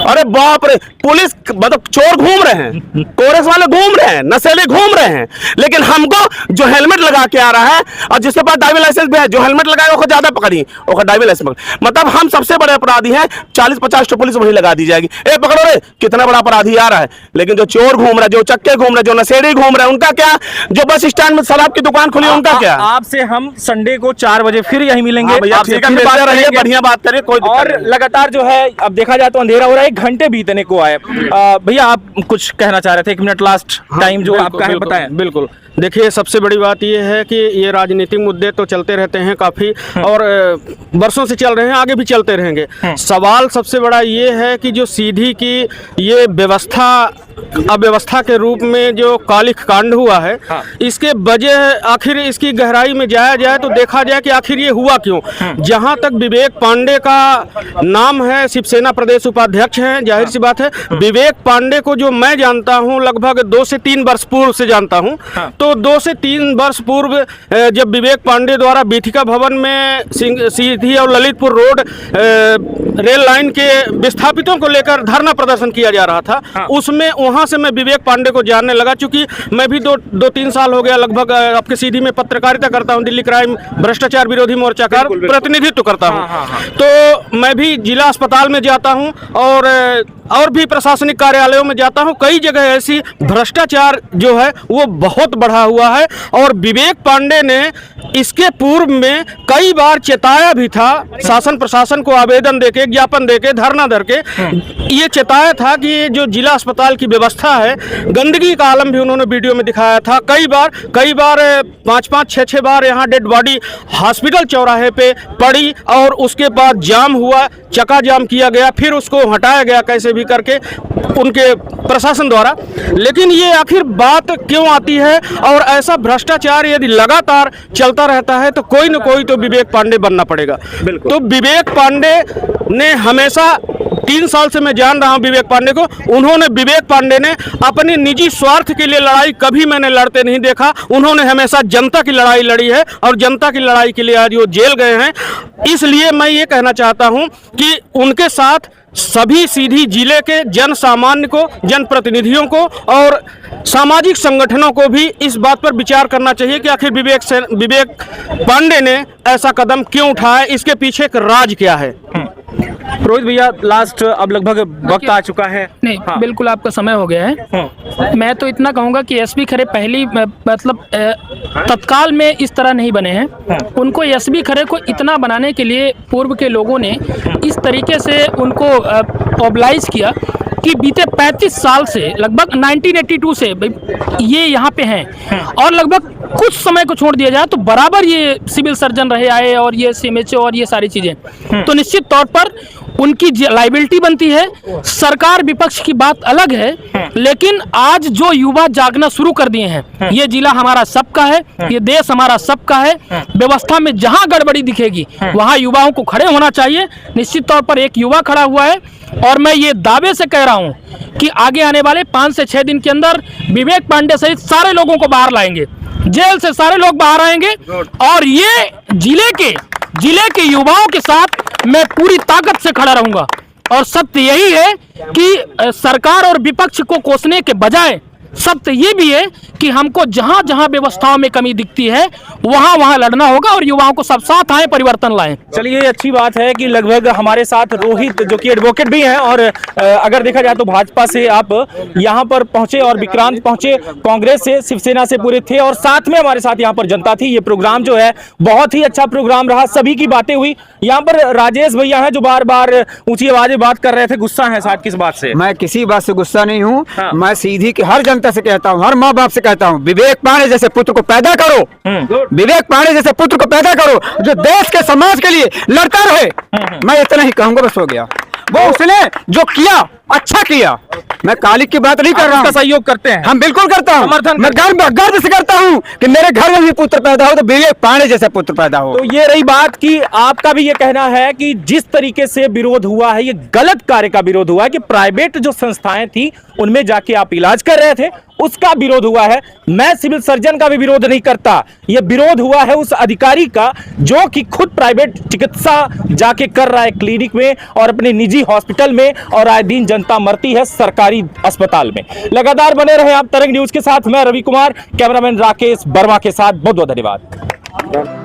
अरे बाप रे, पुलिस मतलब चोर घूम रहे हैं, कोरेस वाले घूम रहे हैं, नशेले घूम रहे हैं, लेकिन हमको जो हेलमेट लगा के आ रहा है और जिसके पास ड्राइविंग लाइसेंस भी है, जो हेलमेट लगाएगा वो ज्यादा पकड़ी, वो ड्राइविंग लाइसेंस पकड़, मतलब हम सबसे बड़े अपराधी हैं, 40-50 पुलिस वही लगा दी जाएगी, ए पकड़ो रे कितना बड़ा अपराधी आ रहा है। लेकिन जो चोर घूम रहा है, जो चक्के घूम रहे हैं, जो नशेड़ी घूम रहे हैं, उनका क्या, जो बस स्टैंड में शराब की दुकान खुली उनका क्या। आपसे हम संडे को 4 बजे फिर यही मिलेंगे, बढ़िया बात करिए, कोई और लगातार जो है अब देखा जाए तो अंधेरा हो रहा है, 1 घंटे बीतने को आए। भैया आप कुछ कहना चाह रहे थे, 1 मिनट लास्ट टाइम जो आपका है बताएं। बिल्कुल, देखिए सबसे बड़ी बात यह है कि ये राजनीतिक मुद्दे तो चलते रहते हैं काफ़ी, और वर्षों से चल रहे हैं, आगे भी चलते रहेंगे। सवाल सबसे बड़ा ये है कि जो सीधी की ये व्यवस्था अव्यवस्था के रूप में जो कालिक कांड हुआ है, इसके वजह आखिर इसकी गहराई में जाया जाए तो देखा जाए कि आखिर ये हुआ क्यों। जहाँ तक विवेक पांडे का नाम है, शिवसेना प्रदेश उपाध्यक्ष हैं, जाहिर सी बात है विवेक पांडे को जो मैं जानता हूँ लगभग 2 से 3 वर्ष पूर्व से जानता हूँ, तो 2 से 3 वर्ष पूर्व जब विवेक पांडे द्वारा बीथिका भवन में सीधी और ललितपुर रोड रेल लाइन के विस्थापितों को लेकर धरना प्रदर्शन किया जा रहा था, उसमें वहां से मैं विवेक पांडे को जानने लगा। चूंकि मैं भी 2-3 साल हो गया लगभग आपके सीधी में पत्रकारिता करता हूं, दिल्ली क्राइम भ्रष्टाचार विरोधी मोर्चा का प्रतिनिधित्व करता हूं, तो मैं भी जिला अस्पताल में जाता हूं और भी प्रशासनिक कार्यालयों में जाता हूं। कई जगह ऐसी भ्रष्टाचार जो है वो बहुत बढ़ा हुआ है, और विवेक पांडे ने इसके पूर्व में कई बार चेताया भी था, शासन प्रशासन को आवेदन देके, ज्ञापन देके, धरना करके ये चेताया था कि ये जो जिला अस्पताल की व्यवस्था है, गंदगी का आलम भी उन्होंने वीडियो में दिखाया था। कई बार 5-5, 6-6 बार यहाँ डेड बॉडी हॉस्पिटल चौराहे पे पड़ी, और उसके बाद जाम हुआ, चक्का जाम किया गया, फिर उसको हटाया गया कैसे भी करके। उनके प्रशासन द्वारा, लेकिन ये आखिर बात क्यों आती है? और ऐसा भ्रष्टाचार यदि लगातार चलता रहता है तो कोई न कोई तो विवेक पांडे बनना पड़ेगा। तो विवेक पांडे ने हमेशा 3 साल से मैं जान रहा हूं विवेक पांडे को, विवेक पांडे ने अपनी निजी स्वार्थ के लिए लड़ाई कभी मैंने लड़ते नहीं देखा। उन्होंने हमेशा जनता की लड़ाई लड़ी है और जनता की लड़ाई के लिए आज वो जेल गए हैं। इसलिए मैं ये कहना चाहता हूं कि उनके साथ सभी सीधी जिले के जन सामान्य को, जनप्रतिनिधियों को और सामाजिक संगठनों को भी इस बात पर विचार करना चाहिए कि आखिर विवेक पांडे ने ऐसा कदम क्यों उठाया, इसके पीछे एक राज क्या है। रोहित भैया, लास्ट अब लगभग वक्त आ चुका है। नहीं, हाँ। बिल्कुल आपका समय हो गया है। मैं तो इतना कहूँगा कि एसपी खरे पहली मतलब तत्काल में इस तरह नहीं बने हैं। उनको एसपी खरे को इतना बनाने के लिए पूर्व के लोगों ने इस तरीके से उनको ऑब्लाइज किया कि बीते 35 साल से, लगभग 1982 से ये यहाँ पे हैं और लगभग कुछ समय को छोड़ दिया जाए तो बराबर ये सिविल सर्जन रहे आए और ये सीएमएचओ और ये सारी चीज़ें, तो निश्चित तौर पर उनकी लाइबिलिटी बनती है। सरकार विपक्ष की बात अलग है, लेकिन आज जो युवा जागना शुरू कर दिए हैं, ये जिला हमारा सबका है, ये देश हमारा सबका है। व्यवस्था में जहां गड़बड़ी दिखेगी वहां युवाओं को खड़े होना चाहिए। निश्चित तौर पर एक युवा खड़ा हुआ है और मैं ये दावे से कह रहा हूं कि आगे आने वाले 5 से 6 दिन के अंदर विवेक पांडे सहित सारे लोगों को बाहर लाएंगे, जेल से सारे लोग बाहर आएंगे और ये जिले के युवाओं के साथ मैं पूरी ताकत से खड़ा रहूंगा। और सत्य यही है कि सरकार और विपक्ष को कोसने के बजाय सत्य ये भी है कि हमको जहां जहां व्यवस्थाओं में कमी दिखती है वहां वहां लड़ना होगा और युवाओं को सब साथ आए, परिवर्तन लाएं। चलिए, ये अच्छी बात है कि लगभग हमारे साथ रोहित जो कि एडवोकेट भी हैं और अगर देखा जाए तो भाजपा से आप यहाँ पर पहुंचे और विक्रांत पहुंचे कांग्रेस से, शिवसेना से पूरे थे और साथ में हमारे साथ यहाँ पर जनता थी। ये प्रोग्राम जो है बहुत ही अच्छा प्रोग्राम रहा, सभी की बातें हुई। यहाँ पर राजेश भैया हैं जो बार बार ऊंची आवाज में बात कर रहे थे, गुस्सा है शायद किस बात से? मैं किसी बात से गुस्सा नहीं हूँ। मैं सीधी की हर जनता से कहता हूँ, हर माँ बाप से कहता हूँ, विवेक पांडे जैसे पुत्र को पैदा करो, विवेक पांडे जैसे पुत्र को पैदा करो जो देश के समाज के लिए लड़ता रहे। मैं इतना ही कहूंगा, बस हो गया। वो उसने जो किया अच्छा किया। मैं कालिक की बात नहीं कर रहा हूँ। सहयोग करते हैं हम बिल्कुल करता हूँ, मैं गर्व से करता हूँ कि मेरे घर में भी पुत्र पैदा हो तो विवेक पांडे जैसा पुत्र पैदा हो। तो ये रही बात कि आपका भी ये कहना है कि जिस तरीके से विरोध हुआ है, ये गलत कार्य का विरोध हुआ है कि प्राइवेट जो संस्थाएं थी उनमें जाके आप इलाज कर रहे थे, उसका विरोध हुआ है। मैं सिविल सर्जन का भी विरोध नहीं करता, ये विरोध हुआ है उस अधिकारी का जो कि खुद प्राइवेट चिकित्सा जाके कर रहा है क्लिनिक में और अपने निजी हॉस्पिटल में, और आए दिन जनता मरती है सरकारी अस्पताल में। लगातार बने रहे आप तरंग न्यूज के साथ। मैं रवि कुमार, कैमरामैन राकेश वर्मा के साथ। बहुत बहुत धन्यवाद।